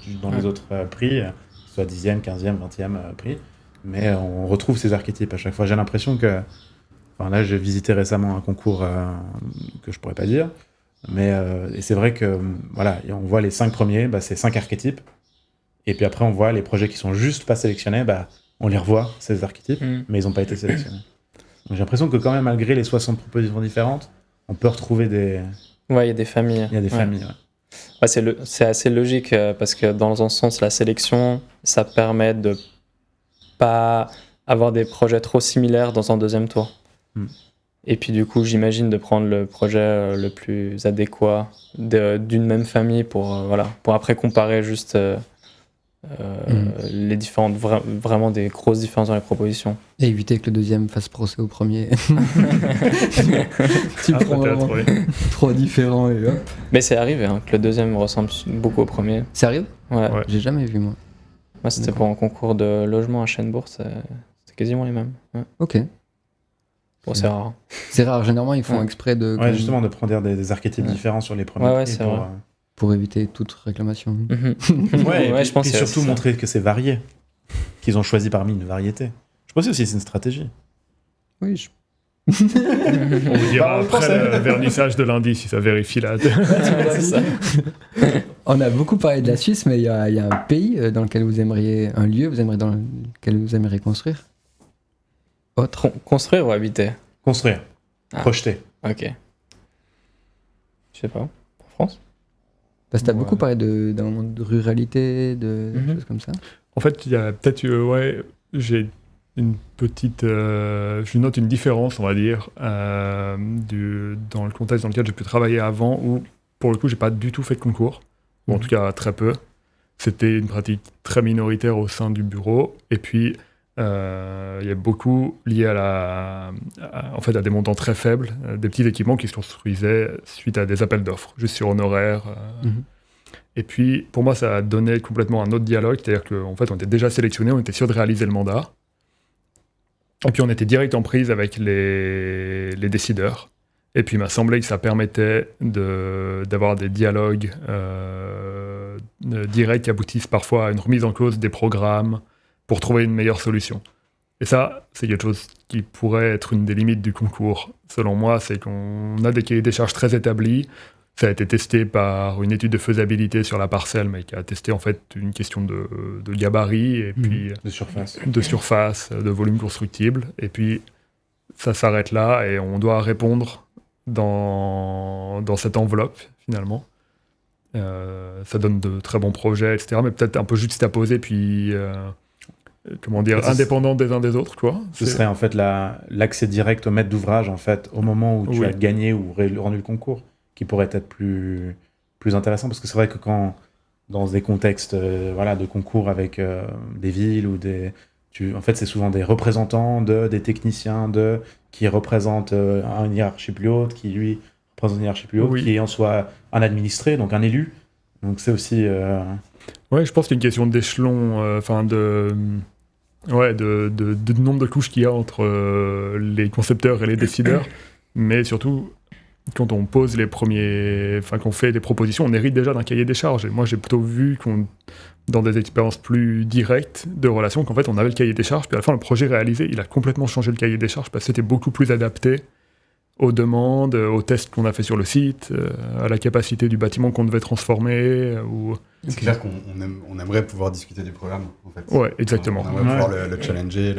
prix, soit 10e, 15e, 20e prix, mais on retrouve ces archétypes à chaque fois. J'ai l'impression que Enfin, là, j'ai visité récemment un concours que je pourrais pas dire. Mais et c'est vrai que voilà, et on voit les 5 premiers, c'est 5 archétypes. Et puis après, on voit les projets qui sont juste pas sélectionnés, on les revoit, ces archétypes, mais ils n'ont pas été sélectionnés. Donc, j'ai l'impression que quand même, malgré les 60 propositions différentes, on peut retrouver des... Ouais, il y a des familles. Il y a des familles, ouais. Ouais, c'est assez logique parce que dans un sens, la sélection, ça permet de pas avoir des projets trop similaires dans un deuxième tour. Et puis du coup, j'imagine de prendre le projet le plus adéquat d'une même famille pour après comparer juste les différentes, vraiment des grosses différences dans les propositions. Et éviter que le deuxième fasse procès au premier. Tu prends vraiment trop différent et hop. Mais c'est arrivé que le deuxième ressemble beaucoup au premier. Ça arrive ? Ouais. J'ai jamais vu, moi. Moi, c'était pour un concours de logement à Chênebourg, c'était quasiment les mêmes. Ouais. Ok. Bon, c'est rare. C'est rare, généralement ils font exprès de... Ouais, justement, de prendre des archétypes différents sur les premiers. Ouais, c'est vrai. Pour éviter toute réclamation. Ouais, je pense et surtout montrer que c'est varié. Qu'ils ont choisi parmi une variété. Je pense aussi que c'est une stratégie. Oui, On vous dira après le vernissage de lundi si ça vérifie là. C'est ça. On a beaucoup parlé de la Suisse, mais il y a un pays dans lequel vous aimeriez... Un lieu dans lequel vous aimeriez construire ? Autre. Construire ou habiter ? Construire. Projeter. Ok. Je sais pas. En France ? Parce que t'as beaucoup parlé d'un moment de ruralité, de choses comme ça. En fait, il y a peut-être... j'ai une petite... je note une différence, on va dire, dans le contexte dans lequel j'ai pu travailler avant, où, pour le coup, j'ai pas du tout fait de concours. Ou en tout cas, très peu. C'était une pratique très minoritaire au sein du bureau. Et puis... il y a beaucoup lié à des montants très faibles, des petits équipements qui se construisaient suite à des appels d'offres, juste sur honoraires. Et puis, pour moi, ça a donné complètement un autre dialogue, c'est-à-dire qu'en fait, on était déjà sélectionné, on était sûr de réaliser le mandat. Et puis, on était direct en prise avec les décideurs. Et puis, il m'a semblé que ça permettait d'avoir des dialogues directs qui aboutissent parfois à une remise en cause des programmes, pour trouver une meilleure solution. Et ça, c'est quelque chose qui pourrait être une des limites du concours. Selon moi, c'est qu'on a des cahiers des charges très établis. Ça a été testé par une étude de faisabilité sur la parcelle, mais qui a testé en fait une question de gabarit, et puis de surface, de volume constructible. Et puis, ça s'arrête là, et on doit répondre dans cette enveloppe, finalement. Ça donne de très bons projets, etc., mais peut-être un peu juxtaposé, puis... indépendants des uns des autres, quoi. Ce serait en fait l'accès direct au maître d'ouvrage, en fait, au moment où tu as gagné ou rendu le concours, qui pourrait être plus intéressant, parce que c'est vrai que quand, dans des contextes de concours avec des villes ou en fait, c'est souvent des représentants des techniciens qui représentent une hiérarchie plus haute, qui lui représente une hiérarchie plus haute, qui est en soi un administré, donc un élu. Donc c'est aussi... Ouais, je pense qu'il y a une question d'échelon, de nombre de couches qu'il y a entre les concepteurs et les décideurs, mais surtout quand on pose qu'on fait des propositions, on hérite déjà d'un cahier des charges. Et moi, j'ai plutôt vu dans des expériences plus directes de relations, qu'en fait, on avait le cahier des charges, puis à la fin, le projet réalisé, il a complètement changé le cahier des charges parce que c'était beaucoup plus adapté aux demandes, aux tests qu'on a fait sur le site, à la capacité du bâtiment qu'on devait transformer. C'est clair qu'on aimerait pouvoir discuter du programme, en fait. Ouais, exactement. On aimerait pouvoir le challenger.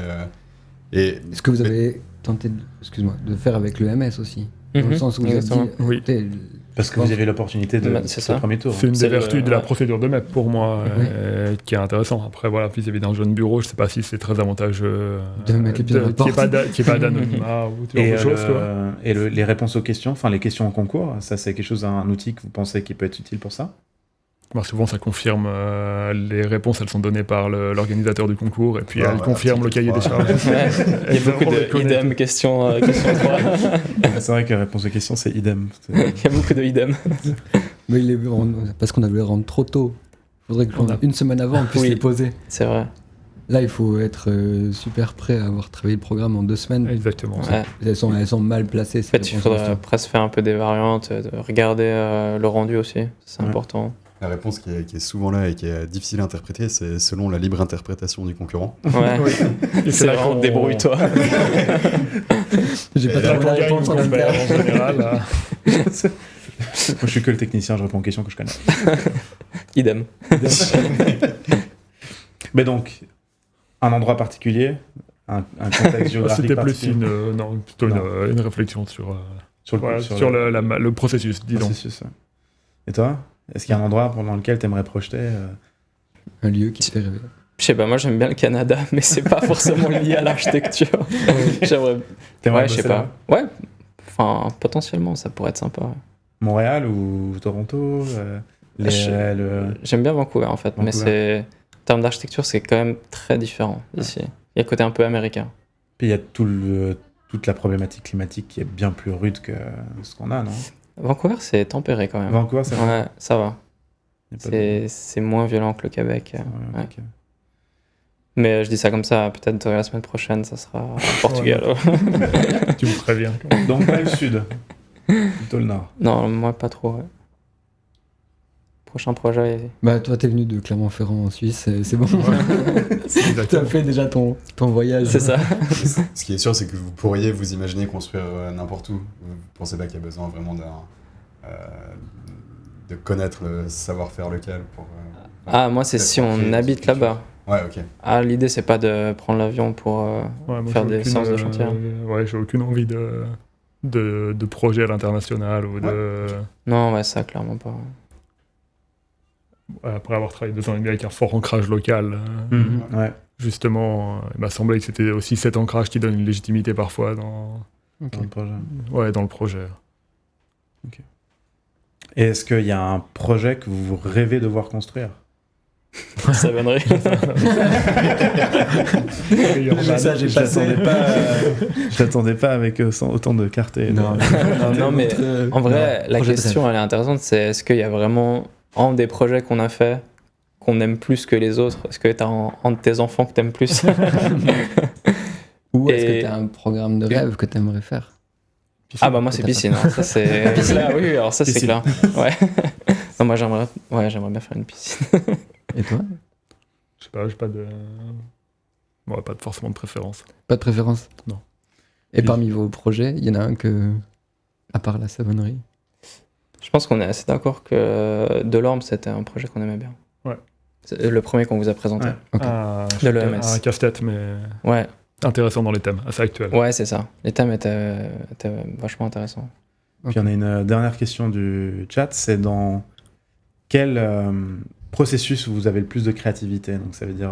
Est-ce que vous avez tenté de faire avec le MS aussi, dans le sens où vous avez dit... Parce que vous avez l'opportunité de ce premier tour. C'est une des vertus de la procédure de MEP pour moi, qui est intéressant. Après, voilà, vis-à-vis d'un jeune bureau, je ne sais pas si c'est très avantageux de mettre les pieds dans la porte. Qu'il n'y ait pas d'anonymat ou ce genre de choses. Et les réponses aux questions, enfin les questions en concours, ça c'est quelque chose, un outil que vous pensez qui peut être utile pour ça ? Souvent, ça confirme les réponses, elles sont données par l'organisateur du concours, et puis elle confirme le cahier des charges. Il y a beaucoup de idem, question 3. C'est vrai que la réponse aux questions, c'est idem. Il y a beaucoup de idem. Mais parce qu'on a voulu les rendre trop tôt. Il faudrait qu'une semaine avant, on puisse les poser. C'est vrai. Là, il faut être super prêt à avoir travaillé le programme en 2 semaines. Exactement. Ouais. Elles sont mal placées. En fait, il faudrait presque faire un peu des variantes, regarder le rendu aussi, c'est important. La réponse qui est souvent là et qui est difficile à interpréter, c'est selon la libre interprétation du concurrent. Ouais. Et C'est là vraiment qu'on- débrouille-toi. J'ai pas là, trouvé la réponse en qu'on perd interne. en général. Là. Moi, je suis que le technicien, je réponds aux questions que je connais. Idem. Mais donc, un endroit particulier, un contexte géographique C'était plus particulier. plutôt Non. une réflexion sur, Sur le, voilà, sur sur le le processus, disons. processus. Ouais. Et toi, est-ce qu'il y a un endroit dans lequel tu aimerais projeter Un lieu qui te fait rêver. Je sais pas, moi j'aime bien le Canada, mais c'est pas forcément lié à l'architecture. J'aimerais. T'aimerais Ouais, je sais bosser pas. là Ouais, enfin, potentiellement, ça pourrait être sympa. Ouais. Montréal ou Toronto J'aime bien Vancouver en fait, mais Vancouver. en termes d'architecture, c'est quand même très différent ici. Il y a le côté un peu américain. Puis il y a toute la problématique climatique qui est bien plus rude que ce qu'on a, non Vancouver, c'est tempéré quand même. Vancouver, ça va. Ouais, ça va. Y a pas de- C'est moins violent que le Québec. Ouais, Ouais. ok. Mais je dis ça comme ça, peut-être la semaine prochaine, ça sera au Portugal. Tu me préviens. Donc pas le sud, plutôt le nord. Non, moi pas trop. Ouais. Prochain projet. Bah, toi, t'es venu de Clermont-Ferrand en Suisse, c'est bon. T'as Exactement. fait déjà ton voyage. C'est ça. Ce qui est sûr, c'est que vous pourriez vous imaginer construire n'importe où. Vous pensez pas qu'il y a besoin vraiment de connaître le savoir-faire local pour. Ah, moi c'est si on habite là-bas. Ouais, ok. Ah, l'idée c'est pas de prendre l'avion pour. Ouais, moi, Faire j'ai des aucune, séances de chantier. Ouais, j'ai aucune envie de projet à l'international ou de. Non, ouais, ça clairement pas. Après avoir travaillé 2 ans et demi avec un fort ancrage local, Ouais. justement, il m'a semblé que c'était aussi cet ancrage qui donne une légitimité parfois dans Dans le projet. le projet. Et est-ce qu'il y a un projet que vous rêvez de voir construire Ça viendrait. Et on a- message est Je passé. l'attendais pas, je l'attendais pas avec autant de clarté. Non, Non, mais en vrai, la projet de question elle est intéressante, c'est est-ce qu'il y a vraiment un des projets qu'on a fait qu'on aime plus que les autres? Est-ce que t'as un de tes enfants que t'aimes plus? Ou est-ce Et- que t'as un programme de rêve que t'aimerais faire? Ah bah moi c'est piscine, hein. Ça c'est là, oui, alors ça c'est Piscine. clair. Ouais. Non, moi j'aimerais bien faire une piscine. Et toi? Je sais pas, j'ai pas de. Ouais, pas forcément de préférence. Pas de préférence? Non. Et Oui. parmi vos projets, il y en a un que, à part la savonnerie? Je pense qu'on est assez d'accord que Delorme c'était un projet qu'on aimait bien. Ouais. C'est le premier qu'on vous a présenté. Ouais. Ok. De l'EMS. Un casse-tête, mais Ouais, intéressant dans les thèmes, assez actuel. ouais, c'est ça. Les thèmes étaient vachement intéressants. Puis il y en a une dernière question du chat, c'est dans quel processus vous avez le plus de créativité? Donc ça veut dire,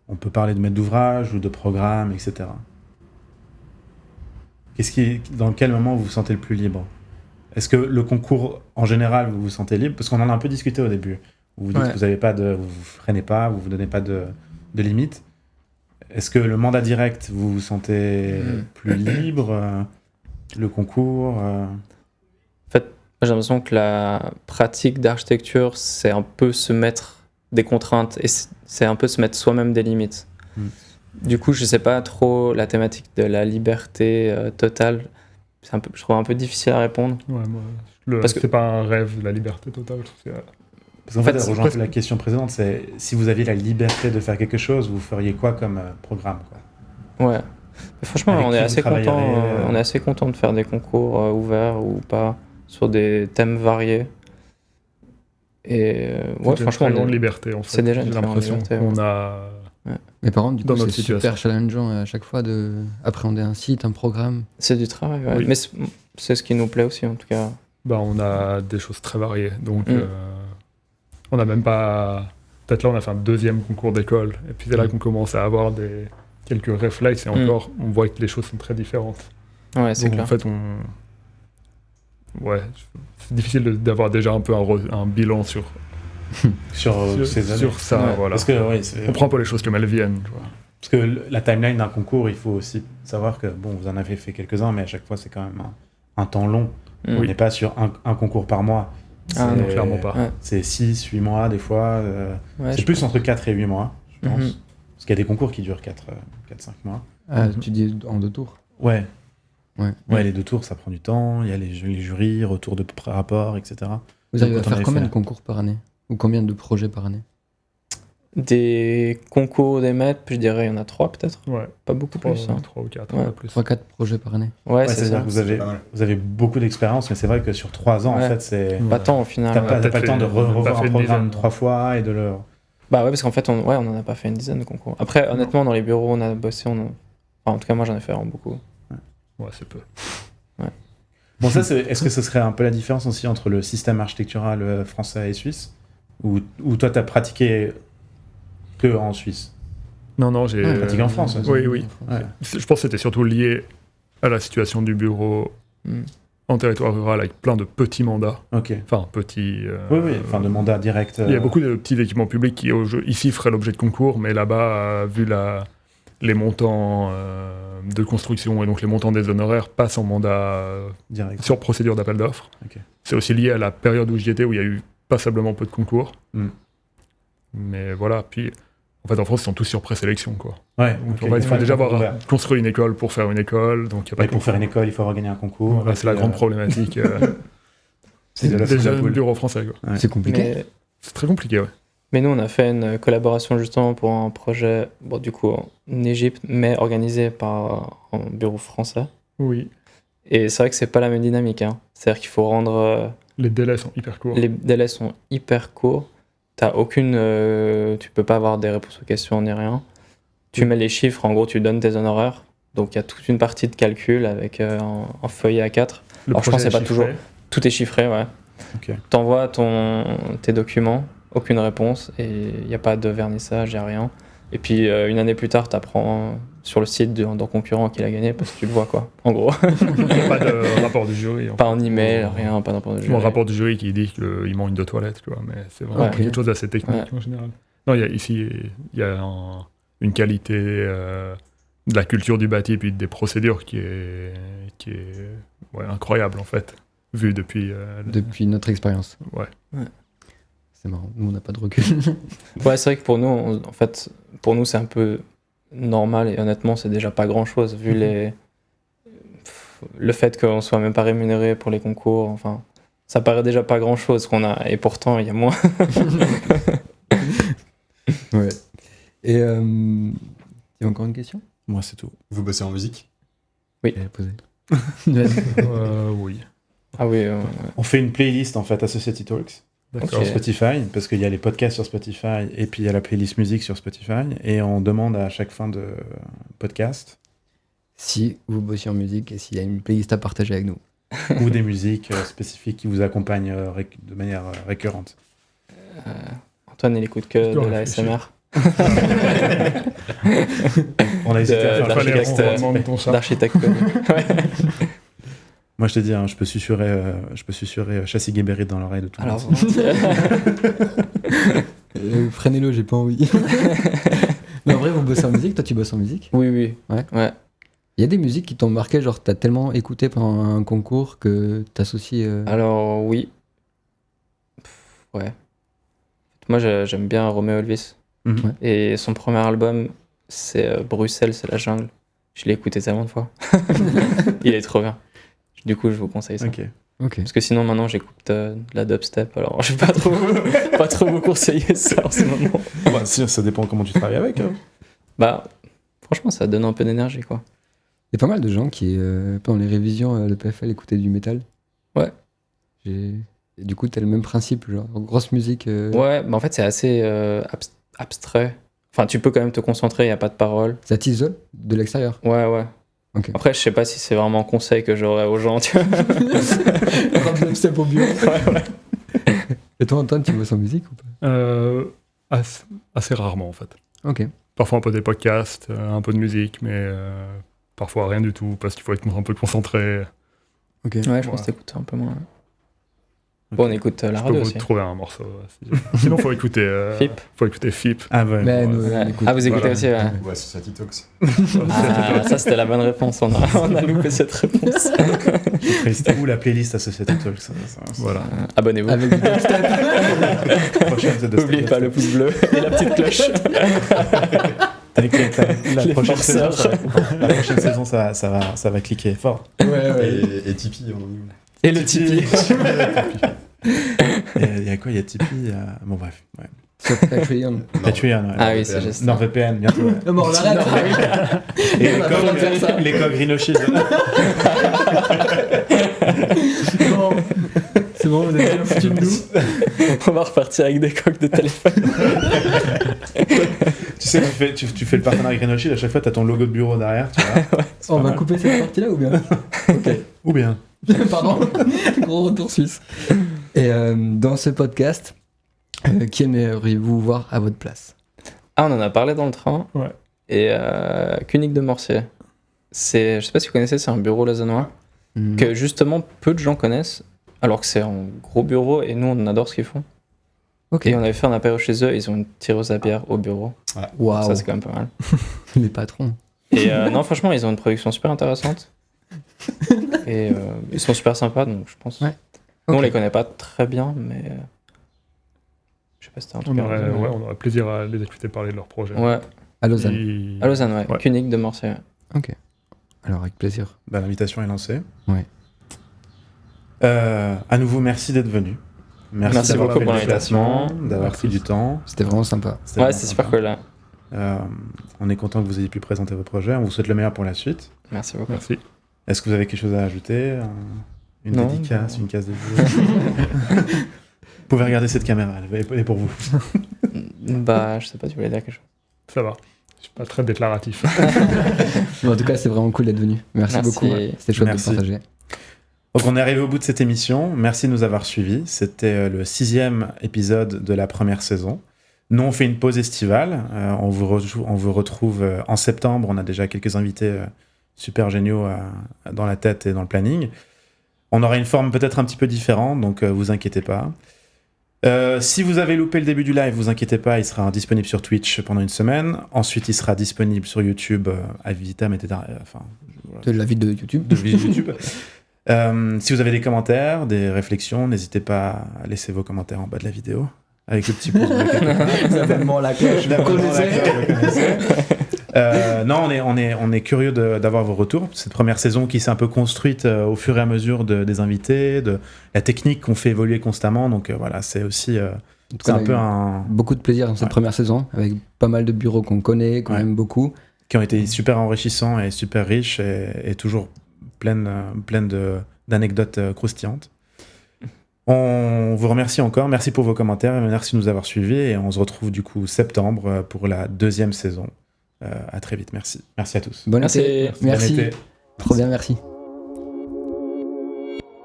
on peut parler de maître d'ouvrage ou de programme, etc. Dans quel moment vous vous sentez le plus libre? Est-ce que le concours, en général, vous vous sentez libre? Parce qu'on en a un peu discuté au début. Vous dites Ouais. que vous vous freinez pas, vous vous donnez pas de limites. Est-ce que le mandat direct, vous vous sentez plus libre? Le concours J'ai l'impression que la pratique d'architecture, c'est un peu se mettre des contraintes et c'est un peu se mettre soi-même des limites. Du coup, je sais pas trop la thématique de la liberté totale. Je trouve un peu difficile à répondre. Ouais, moi, Parce que- c'est pas un rêve, la liberté totale. Je trouve que Parce qu'en En fait, fait, ça c'est rejoint un peu presque- la question précédente, c'est si vous aviez la liberté de faire quelque chose, vous feriez quoi comme programme quoi? Ouais. Mais franchement, Avec on qui est vous assez content. travaillerez, On est assez content de faire des concours ouverts ou pas sur des thèmes variés. Et c'est ouais, une franchement, très grande on est- liberté. En fait. c'est déjà une J'ai très grande l'impression liberté, qu'on a. Mais par contre, du Dans coup, notre c'est situation. super challengeant à chaque fois d'appréhender un site, un programme. c'est du travail. Ouais. Oui. Mais c'est ce qui nous plaît aussi, en tout cas. Bah, on a des choses très variées. Donc, Mm. on n'a même pas. Peut-être là, on a fait un 2e concours d'école. Et puis, c'est là Mm. qu'on commence à avoir quelques réflexes. Et Mm. encore, on voit que les choses sont très différentes. Ouais, c'est Donc, clair. en fait, Ouais, c'est difficile d'avoir déjà un peu un bilan sur Sur ces années. sur ça. Ouais, Voilà. Parce que, oui, On prend pas les choses comme elles viennent. Tu vois. parce que la timeline d'un concours, il faut aussi savoir que, bon, vous en avez fait quelques-uns, mais à chaque fois, c'est quand même un temps long. On n'est pas sur un concours par mois. Ah, C'est- non, clairement pas. Ouais. C'est 6, 8 mois, des fois. Ouais, C'est je plus entre 4 et 8 mois, je pense. Mhm. Parce qu'il y a des concours qui durent 4-5 mois. Ah, Mhm. tu dis en 2 tours. Ouais. Ouais. Ouais, les 2 tours, ça prend du temps. Il y a les jurys, retour de rapport, etc. Vous arrivez à quand on faire avait combien fait- de concours par année? Ou combien de projets par année? Des concours, des maîtres, je dirais, il y en a 3 peut-être. Ouais, Pas beaucoup 3 plus. Hein. ou 4, Ouais. pas plus. 3-4 projets par année. Ouais, Ouais, c'est c'est-à-dire ça. que C'est pas mal. vous avez beaucoup d'expérience, mais c'est vrai que sur 3 ans, en Ouais. fait, c'est... Pas tant au final. T'as ouais. pas, peut-être le temps de fait- on a pas revoir fait un une programme dizaine. 3 fois et de le... Bah ouais, parce qu'en fait, on en a pas fait une dizaine de concours. Après, honnêtement, dans les bureaux, on a bossé, enfin, en tout cas, moi, j'en ai fait vraiment beaucoup. Ouais, c'est peu. Bon, ça, est-ce que ce serait un peu la différence aussi entre le système architectural français et suisse, ou toi, t'as pratiqué que en Suisse? Non, j'ai... pratiqué en France, Oui, oui. Ouais. Je pense que c'était surtout lié à la situation du bureau Hmm. en territoire rural avec plein de petits mandats. Ok. Enfin, petits... Oui, enfin, de mandat direct. Il y a beaucoup de petits équipements publics qui, ici, feraient l'objet de concours, mais là-bas, vu les montants de construction et donc les montants des honoraires passent en mandat direct. sur procédure d'appel d'offres. Ok. C'est aussi lié à la période où j'y étais, où il y a eu passablement peu de concours. Mm. Mais voilà, puis en fait en France ils sont tous sur présélection quoi. Ouais. Donc, ok. en fait, il faut Ouais, déjà ouvert. avoir construit une école pour faire une école, donc il y a pas Et de pour faire une concours. école, il faut regagner un concours. Voilà, Et c'est la puis, grande problématique c'est de la des foule à jeunes poule. bureaux français quoi. Ouais. C'est compliqué. Mais, C'est très compliqué ouais. mais nous, on a fait une collaboration justement pour un projet, bon, du coup, en Égypte, mais organisé par un bureau français. Oui. Et c'est vrai que c'est pas la même dynamique. Hein. C'est-à-dire qu'il faut rendre. Les délais sont hyper courts. Les délais sont hyper courts. T'as aucune. Tu peux pas avoir des réponses aux questions ni rien. Tu mets les chiffres, en gros, tu donnes tes honoraires. Donc il y a toute une partie de calcul avec un feuillet A4. Le Alors, je pense projet que c'est est pas chiffré. toujours- Tout est chiffré, ouais. Ok. T'envoies tes documents, aucune réponse, et il n'y a pas de vernissage, il n'y a rien. Et puis une année plus tard, t'apprends sur le site d'un concurrent qu'il a gagné parce que tu le vois, quoi. En gros. Il n'y a pas de rapport du jury. Pas en email, rien, pas n'importe quoi. Mon rapport du jury qui dit qu'il manque de toilettes, tu vois, mais c'est vraiment Ouais. quelque chose d'assez technique en général. Non, ici, il y a une qualité de la culture du bâti et puis des procédures qui est ouais, incroyable en fait, vu depuis... Depuis notre expérience. Ouais. C'est marrant. Nous, on n'a pas de recul. Ouais, c'est vrai que pour nous, en fait, pour nous, c'est un peu normal et honnêtement, c'est déjà pas grand-chose vu le fait qu'on soit même pas rémunéré pour les concours. Enfin, ça paraît déjà pas grand-chose qu'on a et pourtant, il y a moins. Ouais. Et il y a encore une question? Moi, c'est tout. Vous bossez en musique? J'allais poser. Oui, Ah oui, On fait une playlist, en fait, Associated Talks. d'accord. Sur Ok. Spotify, parce qu'il y a les podcasts sur Spotify et puis il y a la playlist musique sur Spotify, et on demande à chaque fin de podcast Si vous bossez en musique et s'il y a une playlist à partager avec nous. ou des musiques spécifiques qui vous accompagnent de manière récurrente. Antoine, il écoute que Je dois de la réfléchir. SMR. On a hésité à faire de Fallait l'architecte, rendre de ton chat. d'architecte connu. Ouais. Moi, je te dis, hein, je peux susurrer Chassis Guébéry dans l'oreille de tout le Alors, monde. Freinez-le, j'ai pas envie. Mais en vrai, vous bossez en musique? Toi, tu bosses en musique? oui, oui. Ouais. Ouais. Il y a des musiques qui t'ont marqué, genre t'as tellement écouté pendant un concours que t'associes. Alors, oui. Ouais. Moi, j'aime bien Romeo Elvis. Mhm. Ouais. Et son premier album, c'est Bruxelles, c'est la jungle. Je l'ai écouté tellement de fois. Il est trop bien. Du coup, je vous conseille ça. Ok. Ok. Parce que sinon, maintenant, j'écoute de la dubstep. Alors, je vais pas trop vous conseiller ça en ce moment. Bah, si, ça dépend comment tu travailles avec. Hein. Bah, franchement, ça donne un peu d'énergie, quoi. Il y a pas mal de gens qui, pendant les révisions, le PFL, écoutaient du métal. Ouais. Et du coup, t'as le même principe, genre grosse musique. Ouais, mais en fait, c'est assez abstrait. Enfin, tu peux quand même te concentrer, il n'y a pas de parole. Ça t'isole de l'extérieur. Ouais, ouais. Ok. Après, je sais pas si c'est vraiment un conseil que j'aurais aux gens, tu vois. Step au bureau. Ouais, ouais. Et toi, Antoine, tu bosses en musique ou pas? Assez rarement en fait. Ok. Parfois un peu des podcasts, un peu de musique, mais parfois rien du tout, parce qu'il faut être un peu concentré. Ok. Ouais, je pense que t'écoutes un peu moins. Ok. Bon, on écoute la Je peux radio vous aussi. trouver un morceau. Sinon, faut écouter FIP. Ah ouais. Mais bon, nous, ouais. on Ouais. écoute. Ah, vous écoutez Voilà. aussi, ouais. Ouais, Society Talks. Ah, ça, c'était la bonne réponse. On a loupé cette réponse. C'était où la playlist Associated Talks ça, Voilà. Abonnez-vous. Avec du dubstep. Prochaine, c'est de N'oubliez pas le pouce bleu et la petite cloche. Avec la Les prochaine saison, forceurs. la prochaine saison, ça va cliquer fort. Ouais, ouais. Et Tipeee, on... Et le Tipeee. Il y a quoi? Il y a Tipeee. Bon, bref. Ouais. Sur Patreon. Patreon, ouais. Ah oui, c'est juste ça. NordVPN, bientôt. Ouais. Non, mais on arrête. Et On a pas le droit de faire ça. les coques Rhino Shield. Non. C'est bon, vous avez bien foutu de nous. On va repartir avec des coques de téléphone. Tu sais, tu fais le partenariat avec Rhino Shield, à chaque fois, tu as ton logo de bureau derrière. Tu vois. C'est On pas va mal. couper cette partie-là ou bien? Ok. Ou bien. Pardon. Gros retour suisse. Et dans ce podcast, qui aimeriez-vous voir à votre place? Ah, on en a parlé dans le train. Ouais. Et Koenig de Morsier. Je sais pas si vous connaissez, c'est un bureau lausannois que justement peu de gens connaissent, alors que c'est un gros bureau et nous on adore ce qu'ils font. Ok. Et on avait fait un apéro chez eux, ils ont une tireuse à bière au bureau. Waouh. Ça c'est quand même pas mal. Les patrons. Et non, franchement, ils ont une production super intéressante. Et ils sont super sympas, donc je pense. Ouais. Nous on Ok. les connaît pas très bien, mais je sais pas si c'était un truc. On aurait plaisir à les écouter parler de leur projet. Ouais, À Lausanne. Et- à Lausanne, ouais. Ouais. Koenig de Morsier. Ok. Alors, avec plaisir. Bah, l'invitation est lancée. Ouais. À nouveau, merci d'être venu. Merci d'avoir beaucoup fait pour le l'invitation. déplacement, d'avoir pris du temps. C'était vraiment sympa. C'était Ouais, vraiment c'est super sympa. cool là. On est content que vous ayez pu présenter vos projets. On vous souhaite le meilleur pour la suite. Merci beaucoup. Merci. Est-ce que vous avez quelque chose à ajouter? Une Non, dédicace, non. une case de jeu? Vous pouvez regarder cette caméra, elle est pour vous. Bah, je sais pas, tu voulais dire quelque chose. Ça va. Je suis pas très déclaratif. Mais en tout cas, c'est vraiment cool d'être venu. Merci Merci. beaucoup. C'était chouette Merci. de partager. Donc on est arrivé au bout de cette émission. Merci de nous avoir suivis. C'était le 6e épisode de la première saison. Nous, on fait une pause estivale. On vous retrouve en septembre. On a déjà quelques invités super géniaux dans la tête et dans le planning. On aura une forme peut-être un petit peu différente, donc vous inquiétez pas. Si vous avez loupé le début du live, vous inquiétez pas, il sera disponible sur Twitch pendant une semaine. Ensuite, il sera disponible sur YouTube, à vitam, etc. Enfin, voilà. De la vie de YouTube. De YouTube. Si vous avez des commentaires, des réflexions, n'hésitez pas à laisser vos commentaires en bas de la vidéo. Avec le petit pouce bleu quelque part. L'abonnement, la cloche, vous connaissez. Non, on est curieux d'avoir vos retours. Cette première saison qui s'est un peu construite au fur et à mesure des invités, de la technique qu'on fait évoluer constamment. Donc voilà, c'est aussi c'est un peu un Beaucoup de plaisir dans cette Ouais. première saison, avec pas mal de bureaux qu'on connaît, qu'on Ouais. aime beaucoup. qui ont été super enrichissants et super riches et toujours pleines d'anecdotes croustillantes. On vous remercie encore, merci pour vos commentaires, merci de nous avoir suivis et on se retrouve du coup septembre pour la 2e saison. À très vite, merci. Merci à tous. Bon Merci. été. Merci. Bon été. Trop bien, merci.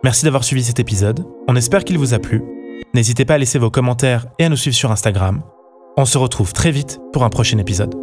Merci d'avoir suivi cet épisode. On espère qu'il vous a plu. N'hésitez pas à laisser vos commentaires et à nous suivre sur Instagram. On se retrouve très vite pour un prochain épisode.